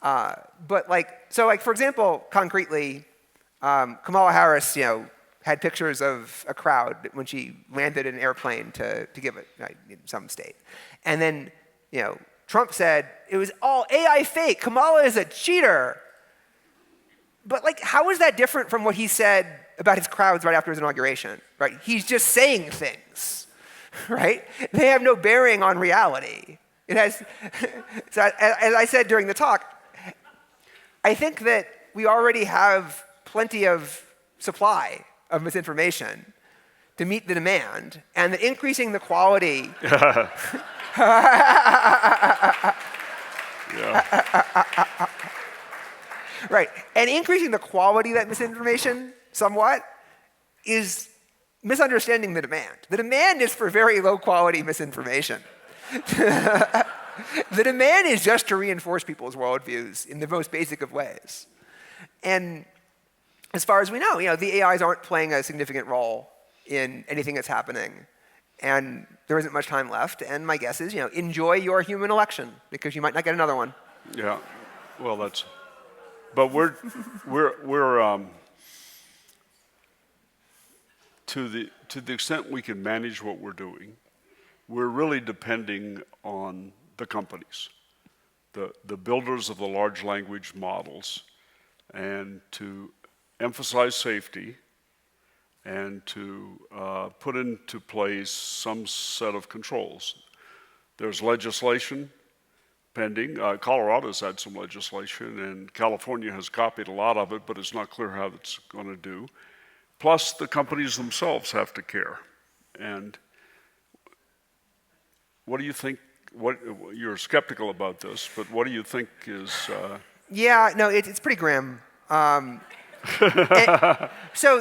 Speaker 1: For example, concretely, Kamala Harris, had pictures of a crowd when she landed an airplane to give it some state. And then, Trump said, it was all AI fake. Kamala is a cheater. But how is that different from what he said about his crowds right after his inauguration, right? He's just saying things, right? They have no bearing on reality. It has, so as I said during the talk, I think that we already have plenty of supply of misinformation to meet the demand, and that increasing the quality right, and increasing the quality of that misinformation somewhat is misunderstanding the demand. The demand is for very low quality misinformation. The demand is just to reinforce people's worldviews in the most basic of ways. And as far as we know, the AIs aren't playing a significant role in anything that's happening. And there isn't much time left. And my guess is, enjoy your human election, because you might not get another one.
Speaker 3: Yeah, well, but we're to the extent we can manage what we're doing, we're really depending on the companies. the builders of the large language models, and to emphasize safety and to put into place some set of controls. There's legislation pending. Colorado's had some legislation, and California has copied a lot of it, but it's not clear how it's going to do. Plus, the companies themselves have to care. And what do you think? You're skeptical about this, but what do you think is?
Speaker 1: Yeah, no, it's pretty grim. So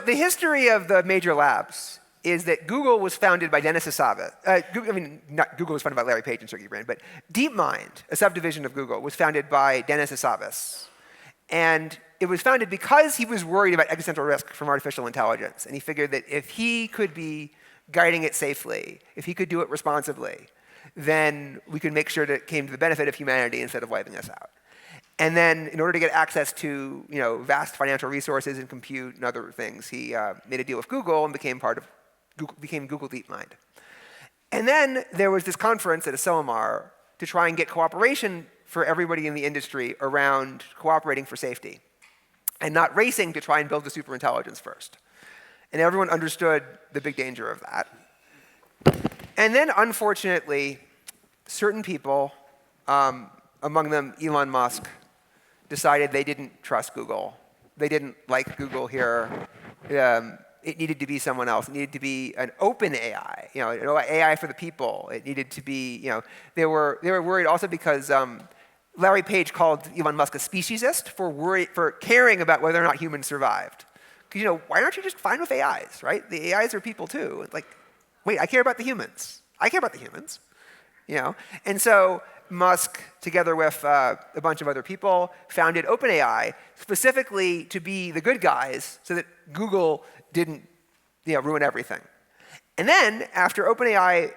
Speaker 1: the history of the major labs is that Google was founded by Dennis Hassabis. Not Google was founded by Larry Page and Sergey Brin, but DeepMind, a subdivision of Google, was founded by Dennis Hassabis. And it was founded because he was worried about existential risk from artificial intelligence. And he figured that if he could be guiding it safely, if he could do it responsibly, then we could make sure that it came to the benefit of humanity instead of wiping us out. And then in order to get access to vast financial resources and compute and other things, he made a deal with Google and became Google DeepMind. And then there was this conference at Asilomar to try and get cooperation for everybody in the industry around cooperating for safety and not racing to try and build the superintelligence first. And everyone understood the big danger of that. And then, unfortunately, certain people, among them Elon Musk, decided they didn't trust Google. They didn't like Google here. It needed to be someone else. It needed to be an open AI, an AI for the people. It needed to be, they were worried also because Larry Page called Elon Musk a speciesist for caring about whether or not humans survived. Because why aren't you just fine with AIs, right? The AIs are people too. It's like, wait, I care about the humans. I care about the humans, And so Musk, together with a bunch of other people, founded OpenAI specifically to be the good guys so that Google didn't ruin everything. And then after OpenAI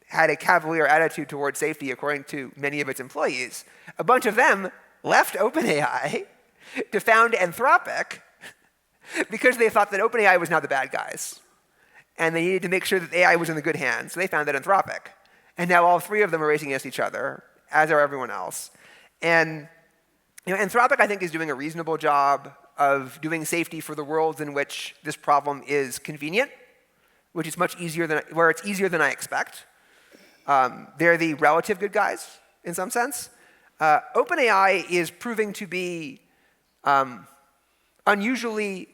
Speaker 1: had a cavalier attitude towards safety, according to many of its employees, a bunch of them left OpenAI to found Anthropic because they thought that OpenAI was now the bad guys. And they needed to make sure that AI was in the good hands, so they founded Anthropic. And now all three of them are racing against each other, as are everyone else. And Anthropic, I think, is doing a reasonable job of doing safety for the worlds in which this problem is convenient, which is where it's easier than I expect. They're the relative good guys, in some sense. OpenAI is proving to be unusually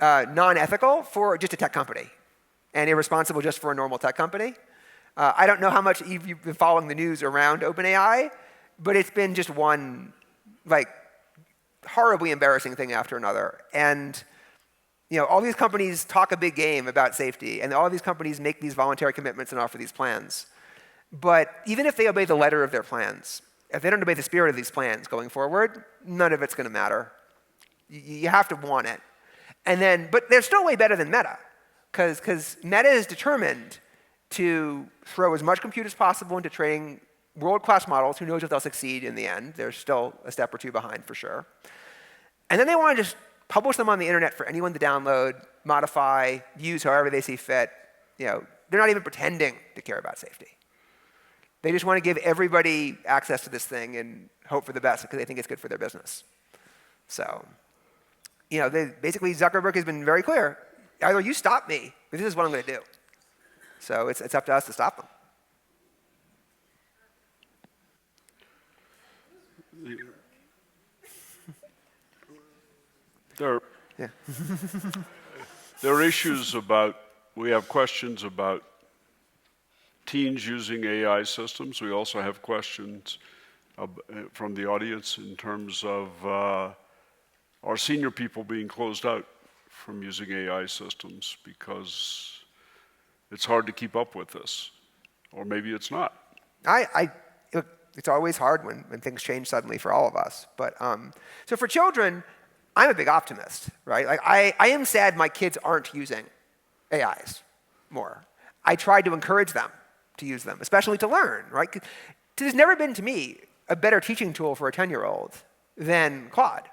Speaker 1: non-ethical for just a tech company, and irresponsible just for a normal tech company. I don't know how much you've been following the news around OpenAI, but it's been just one horribly embarrassing thing after another. And all these companies talk a big game about safety, and all these companies make these voluntary commitments and offer these plans. But even if they obey the letter of their plans, if they don't obey the spirit of these plans going forward, none of it's going to matter. You have to want it. But they're still way better than Meta, because Meta is determined to throw as much compute as possible into training world-class models. Who knows if they'll succeed in the end? They're still a step or two behind for sure. And then they want to just publish them on the internet for anyone to download, modify, use however they see fit. They're not even pretending to care about safety. They just want to give everybody access to this thing and hope for the best because they think it's good for their business. So, basically Zuckerberg has been very clear. Either you stop me, or this is what I'm going to do. So it's up to us to stop them.
Speaker 3: There are issues we have questions about teens using AI systems. We also have questions from the audience in terms of our senior people being closed out from using AI systems because it's hard to keep up with this, or maybe it's not.
Speaker 1: It's always hard when things change suddenly for all of us. But so for children, I'm a big optimist, right? I am sad my kids aren't using AIs more. I tried to encourage them to use them, especially to learn, right? 'Cause there's never been to me a better teaching tool for a 10-year-old than Claude.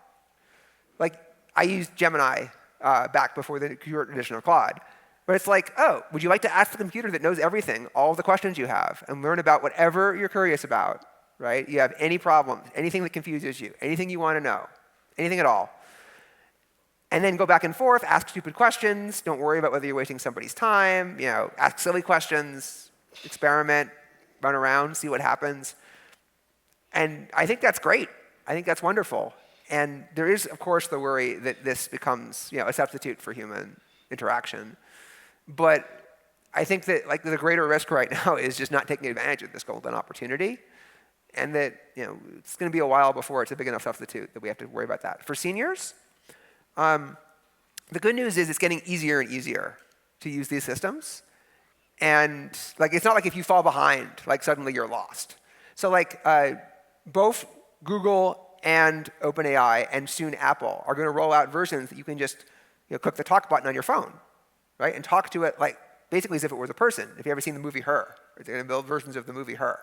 Speaker 1: I used Gemini back before the pure edition of Claude. But it's like, oh, would you like to ask the computer that knows everything, all of the questions you have, and learn about whatever you're curious about right? You have any problems, anything that confuses you, anything you want to know, anything at all. And then go back and forth, ask stupid questions. Don't worry about whether you're wasting somebody's time. Ask silly questions, experiment, run around, see what happens. And I think that's great. I think that's wonderful. And there is, of course, the worry that this becomes a substitute for human interaction. But I think that the greater risk right now is just not taking advantage of this golden opportunity. And that it's going to be a while before it's a big enough substitute that we have to worry about that. For seniors, the good news is it's getting easier and easier to use these systems. And it's not like if you fall behind, suddenly you're lost. So both Google and OpenAI and soon Apple are going to roll out versions that you can just click the talk button on your phone, right? And talk to it basically as if it was a person. If you've ever seen the movie Her, they're going to build versions of the movie Her.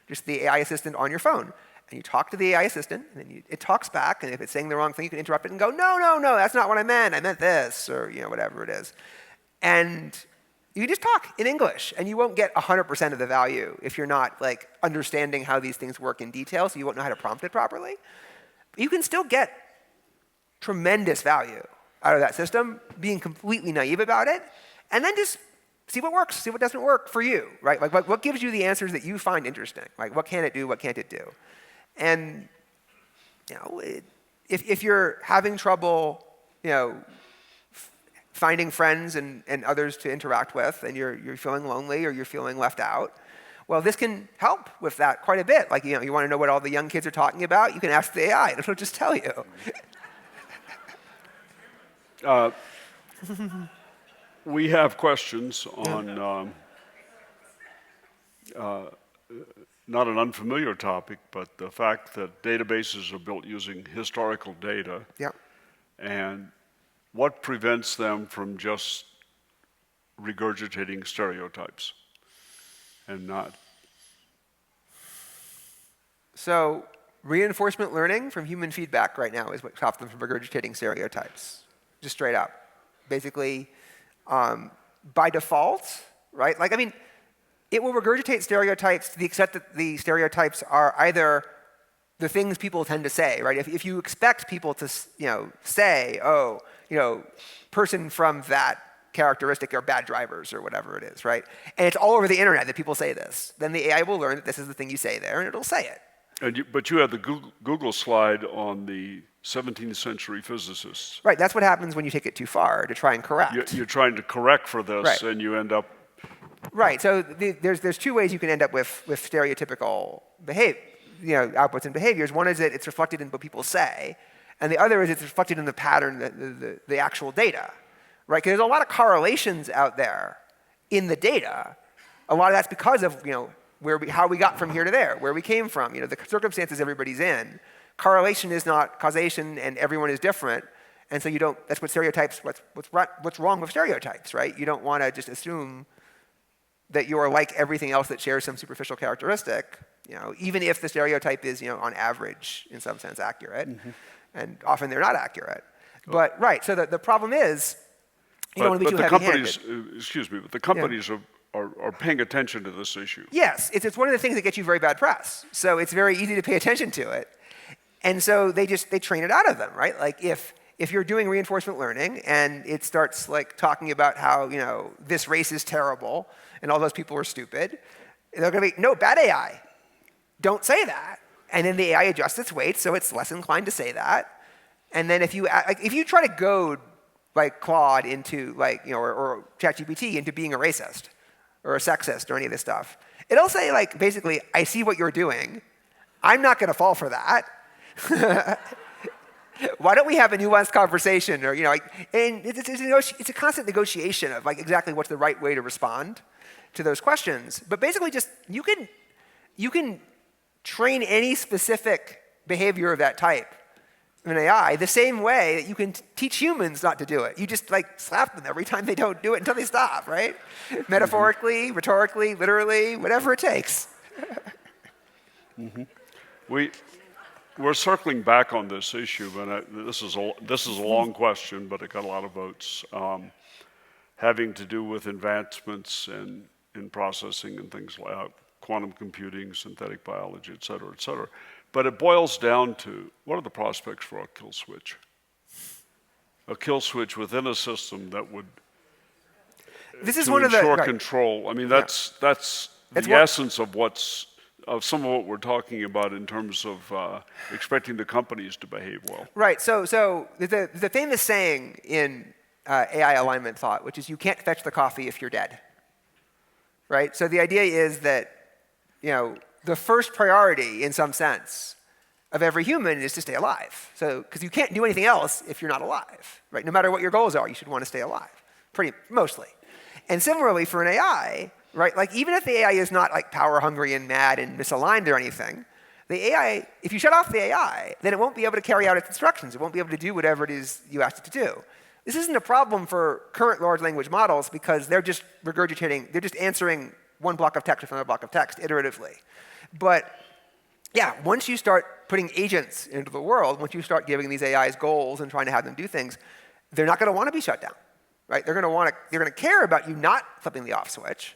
Speaker 1: Just the AI assistant on your phone. And you talk to the AI assistant, and then it talks back, and if it's saying the wrong thing, you can interrupt it and go, no, that's not what I meant this, or whatever it is. And you just talk in English, and you won't get 100% of the value if you're not understanding how these things work in detail, so you won't know how to prompt it properly. But you can still get tremendous value out of that system, being completely naive about it, and then just see what works, see what doesn't work for you, right? What gives you the answers that you find interesting? What can it do, what can't it do? And if you're having trouble, finding friends and others to interact with, and you're feeling lonely or you're feeling left out, well, this can help with that quite a bit. You want to know what all the young kids are talking about? You can ask the AI; it'll just tell you.
Speaker 3: We have questions on not an unfamiliar topic, but the fact that databases are built using historical data.
Speaker 1: Yep.
Speaker 3: And what prevents them from just regurgitating stereotypes and not? So
Speaker 1: reinforcement learning from human feedback right now is what stops them from regurgitating stereotypes, just straight up. Basically, by default, right? It will regurgitate stereotypes to the extent that the stereotypes are either the things people tend to say, right? If you expect people to, say, person from that characteristic are bad drivers or whatever it is, right? And it's all over the internet that people say this. Then the AI will learn that this is the thing you say there, and it'll say it.
Speaker 3: But you had the Google slide on the 17th century physicists.
Speaker 1: Right, that's what happens when you take it too far to try and correct.
Speaker 3: You're trying to correct for this,
Speaker 1: right.
Speaker 3: And you end up...
Speaker 1: Right, so there's two ways you can end up with stereotypical outputs and behaviors. One is that it's reflected in what people say, and the other is it's reflected in the pattern, the actual data, right? Because there's a lot of correlations out there in the data. A lot of that's because of how we got from here to there, where we came from, the circumstances everybody's in. Correlation is not causation, and everyone is different, and so that's what stereotypes. What's wrong with stereotypes, right? You don't want to just assume that you're like everything else that shares some superficial characteristic, even if the stereotype is, on average, in some sense, accurate. Mm-hmm. And often they're not accurate. But, right, so the problem is, you don't want to be too heavy-handed.
Speaker 3: Excuse me, but the companies are paying attention to this issue.
Speaker 1: Yes, it's one of the things that gets you very bad press. So it's very easy to pay attention to it. And so they train it out of them, right? If you're doing reinforcement learning and it starts talking about how, this race is terrible and all those people are stupid, they're going to be, no, bad AI. Don't say that. And then the AI adjusts its weights so it's less inclined to say that. And then if you try to goad Claude into or ChatGPT into being a racist or a sexist or any of this stuff, it'll say basically, I see what you're doing. I'm not going to fall for that. Why don't we have a nuanced conversation? Or and it's a constant negotiation of exactly what's the right way to respond to those questions. But basically, just you can train any specific behavior of that type in AI the same way that you can teach humans not to do it. You just slap them every time they don't do it until they stop, right? Metaphorically, rhetorically, literally, whatever it takes.
Speaker 3: Mm-hmm. We're circling back on this issue, but this is a long question, but it got a lot of votes, having to do with advancements in processing and things like quantum computing, synthetic biology, et cetera, et cetera. But it boils down to, what are the prospects for a kill switch? A kill switch within a system that would
Speaker 1: This is
Speaker 3: to
Speaker 1: one of the
Speaker 3: ensure
Speaker 1: right.
Speaker 3: control. I mean, that's the essence of some of what we're talking about in terms of expecting the companies to behave well.
Speaker 1: Right. So the famous saying in AI alignment thought, which is you can't fetch the coffee if you're dead. Right. So the idea is that the first priority, in some sense, of every human is to stay alive. So because you can't do anything else if you're not alive. Right. No matter what your goals are, you should want to stay alive. Mostly. And similarly for an AI, right? Like even if the AI is not like power hungry and mad and misaligned or anything, the AI, if you shut off the AI, then it won't be able to carry out its instructions. It won't be able to do whatever it is you asked it to do. This isn't a problem for current large language models because they're just they're just answering one block of text from another block of text iteratively. But yeah, once you start putting agents into the world, once you start giving these AIs goals and trying to have them do things, they're not going to want to be shut down. Right? They're going to care about you not flipping the off switch,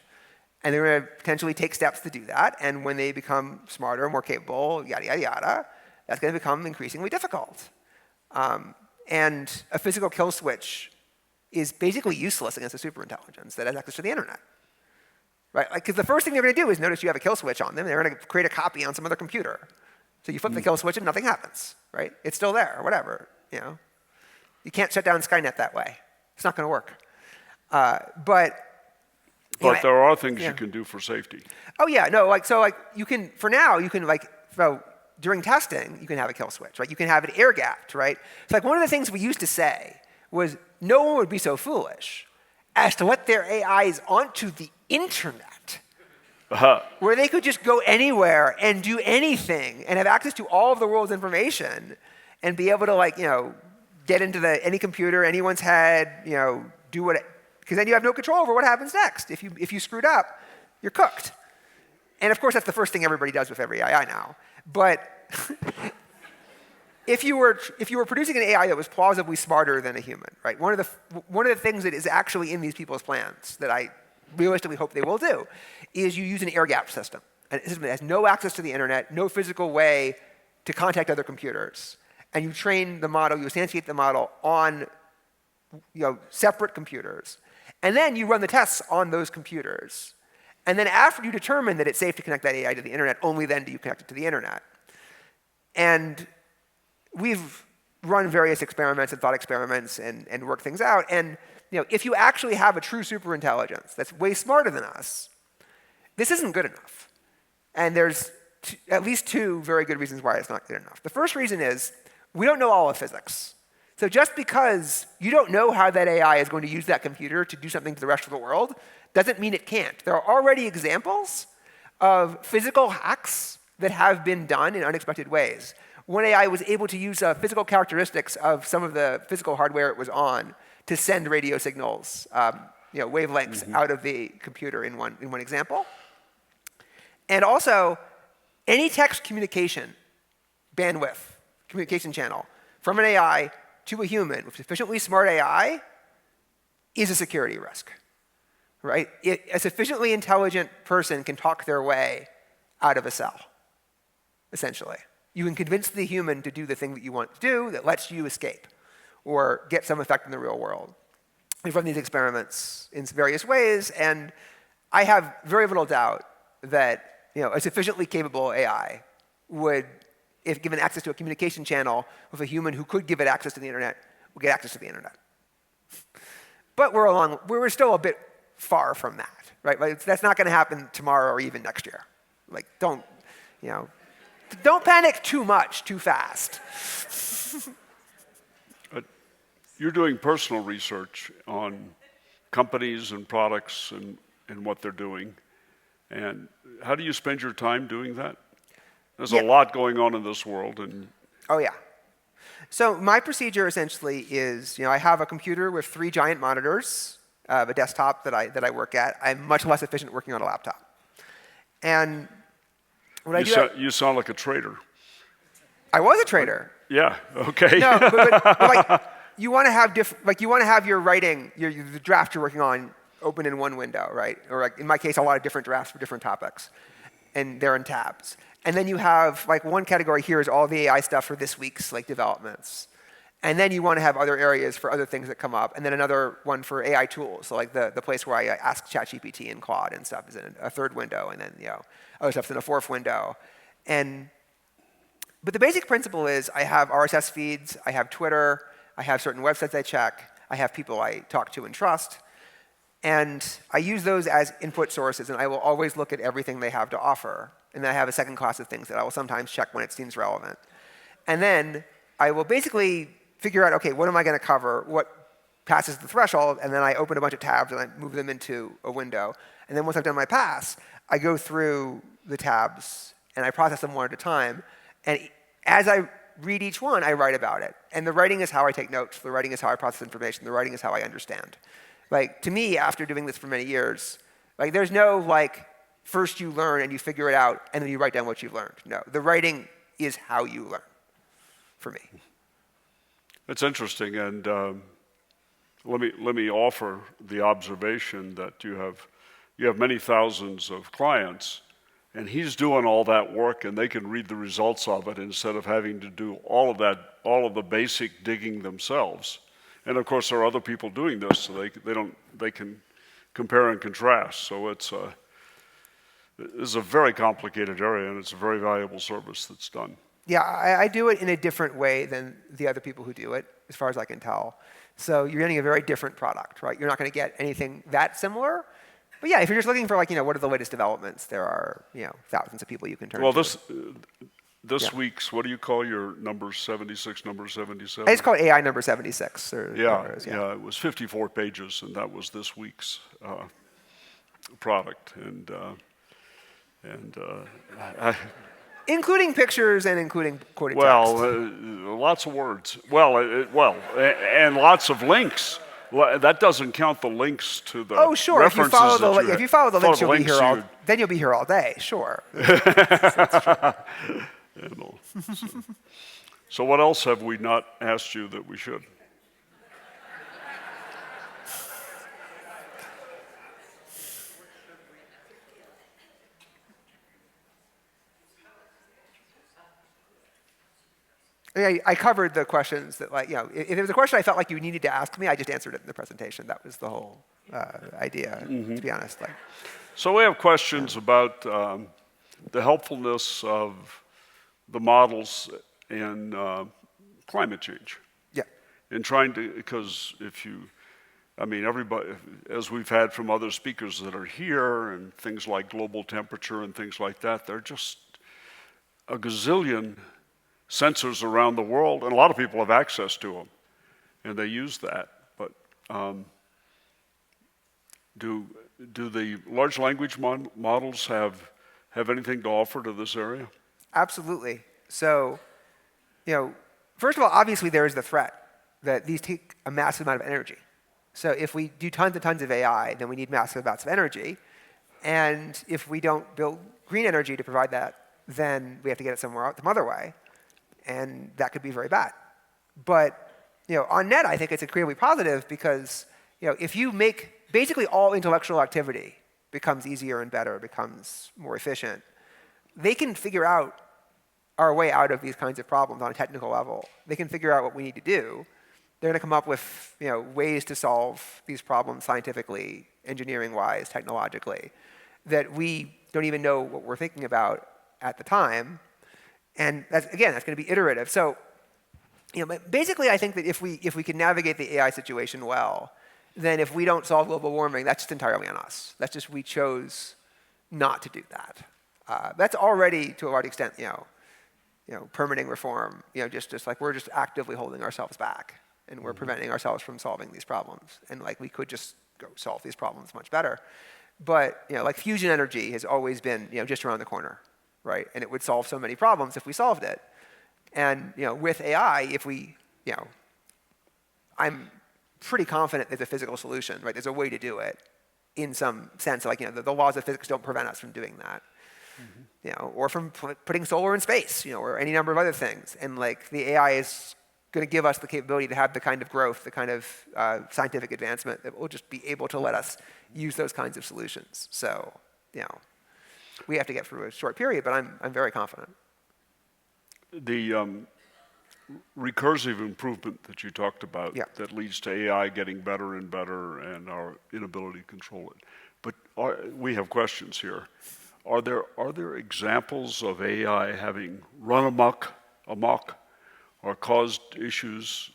Speaker 1: and they're going to potentially take steps to do that. And when they become smarter, more capable, yada, yada, yada, that's going to become increasingly difficult. And a physical kill switch is basically useless against a superintelligence that has access to the internet. Right? Because the first thing they're going to do is notice you have a kill switch on them. They're going to create a copy on some other computer. So you flip the kill switch and nothing happens. Right? It's still there, or whatever. You can't shut down Skynet that way. It's not going to work. But
Speaker 3: there are things you can do for safety.
Speaker 1: Oh yeah, no, you can, for now, you can during testing, you can have a kill switch, right? You can have it air gapped, right? It's like one of the things we used to say was no one would be so foolish as to let their AIs onto the internet, where they could just go anywhere and do anything and have access to all of the world's information and be able to get into any computer, anyone's head, do what, because then you have no control over what happens next. If you screwed up, you're cooked. And of course, that's the first thing everybody does with every AI now. But if you were producing an AI that was plausibly smarter than a human, right? One of the things that is actually in these people's plans that I realistically hope they will do is you use an air-gapped system. A system that has no access to the internet, no physical way to contact other computers. And you train the model, you instantiate the model on separate computers. And then you run the tests on those computers. And then after you determine that it's safe to connect that AI to the internet, only then do you connect it to the internet. And we've run various experiments and thought experiments and worked things out. And if you actually have a true superintelligence that's way smarter than us, this isn't good enough. And there's at least two very good reasons why it's not good enough. The first reason is we don't know all of physics. So just because you don't know how that AI is going to use that computer to do something to the rest of the world doesn't mean it can't. There are already examples of physical hacks that have been done in unexpected ways. One AI was able to use physical characteristics of some of the physical hardware it was on to send radio signals, wavelengths out of the computer in one example. And also, any text communication bandwidth, communication channel, from an AI to a human with sufficiently smart AI is a security risk, right? A sufficiently intelligent person can talk their way out of a cell, essentially. You can convince the human to do the thing that you want to do that lets you escape or get some effect in the real world. We've run these experiments in various ways, and I have very little doubt that a sufficiently capable AI would, if given access to a communication channel with a human who could give it access to the internet, would get access to the internet. But we're still a bit far from that, right? That's not going to happen tomorrow or even next year. Don't panic too much, too fast.
Speaker 3: You're doing personal research on companies and products and what they're doing. And how do you spend your time doing that? There's a lot going on in this world.
Speaker 1: Oh, yeah. So my procedure essentially is, I have a computer with 3 giant monitors, a desktop that I work at. I'm much less efficient working on a laptop. And what I do...
Speaker 3: You sound like a trader.
Speaker 1: I was a trader.
Speaker 3: Yeah, okay.
Speaker 1: No, but you want to have your writing, the draft you're working on open in one window, right? Or in my case, a lot of different drafts for different topics. and they're in tabs. And then you have like one category here is all the AI stuff for this week's like developments. And then you want to have other areas for other things that come up, and then another one for AI tools. So like the place where I ask ChatGPT and Claude and stuff is in a third window, and then other stuff's in a fourth window. But the basic principle is I have RSS feeds, I have Twitter, I have certain websites I check, I have people I talk to and trust, and I use those as input sources, and I will always look at everything they have to offer. And then I have a second class of things that I will sometimes check when it seems relevant. And then I will basically figure out, okay, what am I going to cover? What passes the threshold? And then I open a bunch of tabs and I move them into a window. And then once I've done my pass, I go through the tabs and I process them one at a time. And as I read each one, I write about it. And the writing is how I take notes. The writing is how I process information. The writing is how I understand. Like, to me, after doing this for many years, like, there's no, like, first you learn and you figure it out, and then you write down what you've learned. No, the writing is how you learn, for me.
Speaker 3: It's interesting, and let me offer the observation that you have many thousands of clients, and he's doing all that work, and they can read the results of it instead of having to do all of the basic digging themselves. And of course, there are other people doing this, so they can compare and contrast. So it's a very complicated area, and it's a very valuable service that's done.
Speaker 1: Yeah, I do it in a different way than the other people who do it, as far as I can tell. So you're getting a very different product, right? You're not going to get anything that similar. But yeah, if you're just looking for, like, what are the latest developments, there are, thousands of people you can turn to.
Speaker 3: Well, this week's, what do you call your number 76, number 77?
Speaker 1: I just call it AI number 76.
Speaker 3: Yeah, it was 54 pages, and that was this week's product.
Speaker 1: Including pictures and including quoted
Speaker 3: text.
Speaker 1: Well,
Speaker 3: lots of words. And lots of links. Well, that doesn't count the links to the references.
Speaker 1: If you follow the links, then you'll be here all day. Sure. That's true.
Speaker 3: So what else have we not asked you that we should?
Speaker 1: I covered the questions that, if there was a question I felt like you needed to ask me, I just answered it in the presentation. That was the whole idea, to be honest.
Speaker 3: So we have questions about the helpfulness of the models in climate change.
Speaker 1: Yeah.
Speaker 3: In trying to, because everybody, as we've had from other speakers that are here, and things like global temperature and things like that, they're just a gazillion sensors around the world, and a lot of people have access to them, and they use that. But do the large language models have anything to offer to this area?
Speaker 1: Absolutely. So, first of all, obviously there is the threat that these take a massive amount of energy. So if we do tons and tons of AI, then we need massive amounts of energy. And if we don't build green energy to provide that, then we have to get it some other way. And that could be very bad. But on net, I think it's incredibly positive because if you make basically all intellectual activity becomes easier and better, becomes more efficient, they can figure out our way out of these kinds of problems on a technical level. They can figure out what we need to do. They're going to come up with ways to solve these problems scientifically, engineering-wise, technologically, that we don't even know what we're thinking about at the time. And that's going to be iterative. So, basically, I think that if we can navigate the AI situation well, then if we don't solve global warming, that's just entirely on us. That's just we chose not to do that. That's already, to a large extent, permitting reform. Just like we're just actively holding ourselves back, and we're preventing ourselves from solving these problems. And we could just go solve these problems much better. But fusion energy has always been just around the corner. Right? And it would solve so many problems if we solved it. And with AI, if we, I'm pretty confident there's a physical solution, right? There's a way to do it in some sense. The laws of physics don't prevent us from doing that. Or from putting solar in space, or any number of other things. And the AI is going to give us the capability to have the kind of growth, the kind of scientific advancement that will just be able to let us use those kinds of solutions. So, we have to get through a short period, but I'm very confident.
Speaker 3: The recursive improvement that you talked about that leads to AI getting better and better and our inability to control it. But we have questions here. Are there examples of AI having run amok, or caused issues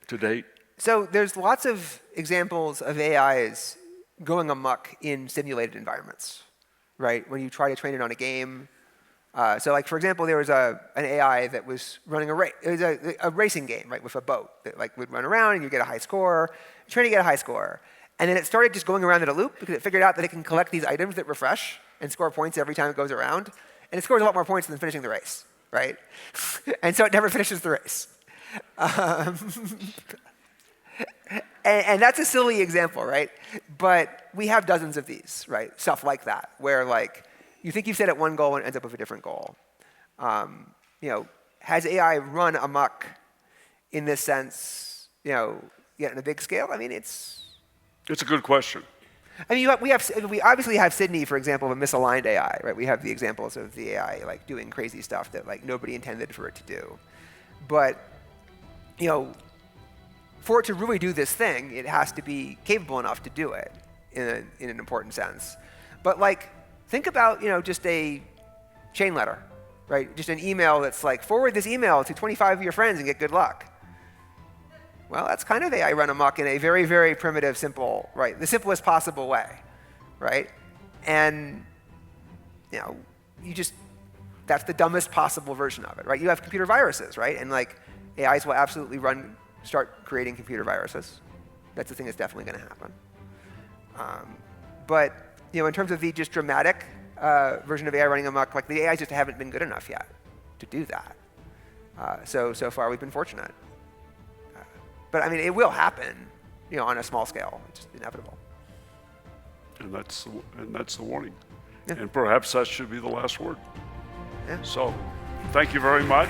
Speaker 3: to date?
Speaker 1: So there's lots of examples of AIs going amok in simulated environments, right? When you try to train it on a game. So like, for example, there was an AI that was running a race. It was a racing game, right, with a boat that like would run around and you get a high score, trying to get a high score. And then it started just going around in a loop because it figured out that it can collect these items that refresh and score points every time it goes around. And it scores a lot more points than finishing the race, right? And so it never finishes the race. And that's a silly example, right? But we have dozens of these, right? Stuff like that, where like you think you've set at one goal and it ends up with a different goal. Has AI run amok in this sense, yet on a big scale? I mean, it's
Speaker 3: a good question.
Speaker 1: I mean, we obviously have Sydney, for example, of a misaligned AI, right? We have the examples of the AI like doing crazy stuff that like nobody intended for it to do. But, for it to really do this thing, it has to be capable enough to do it in an important sense. But like, think about, just a chain letter, right? Just an email that's like, forward this email to 25 of your friends and get good luck. Well, that's kind of AI run amok in a very, very primitive, simple, right? The simplest possible way, right? And, that's the dumbest possible version of it, right? You have computer viruses, right? And like, AIs will absolutely start creating computer viruses. That's the thing that's definitely going to happen. But, in terms of the just dramatic version of AI running amok, like the AIs just haven't been good enough yet to do that. So far we've been fortunate. But I mean, it will happen, on a small scale. It's just inevitable.
Speaker 3: And that's the warning.
Speaker 1: Yeah.
Speaker 3: And perhaps that should be the last word.
Speaker 1: Yeah.
Speaker 3: So, thank you very much.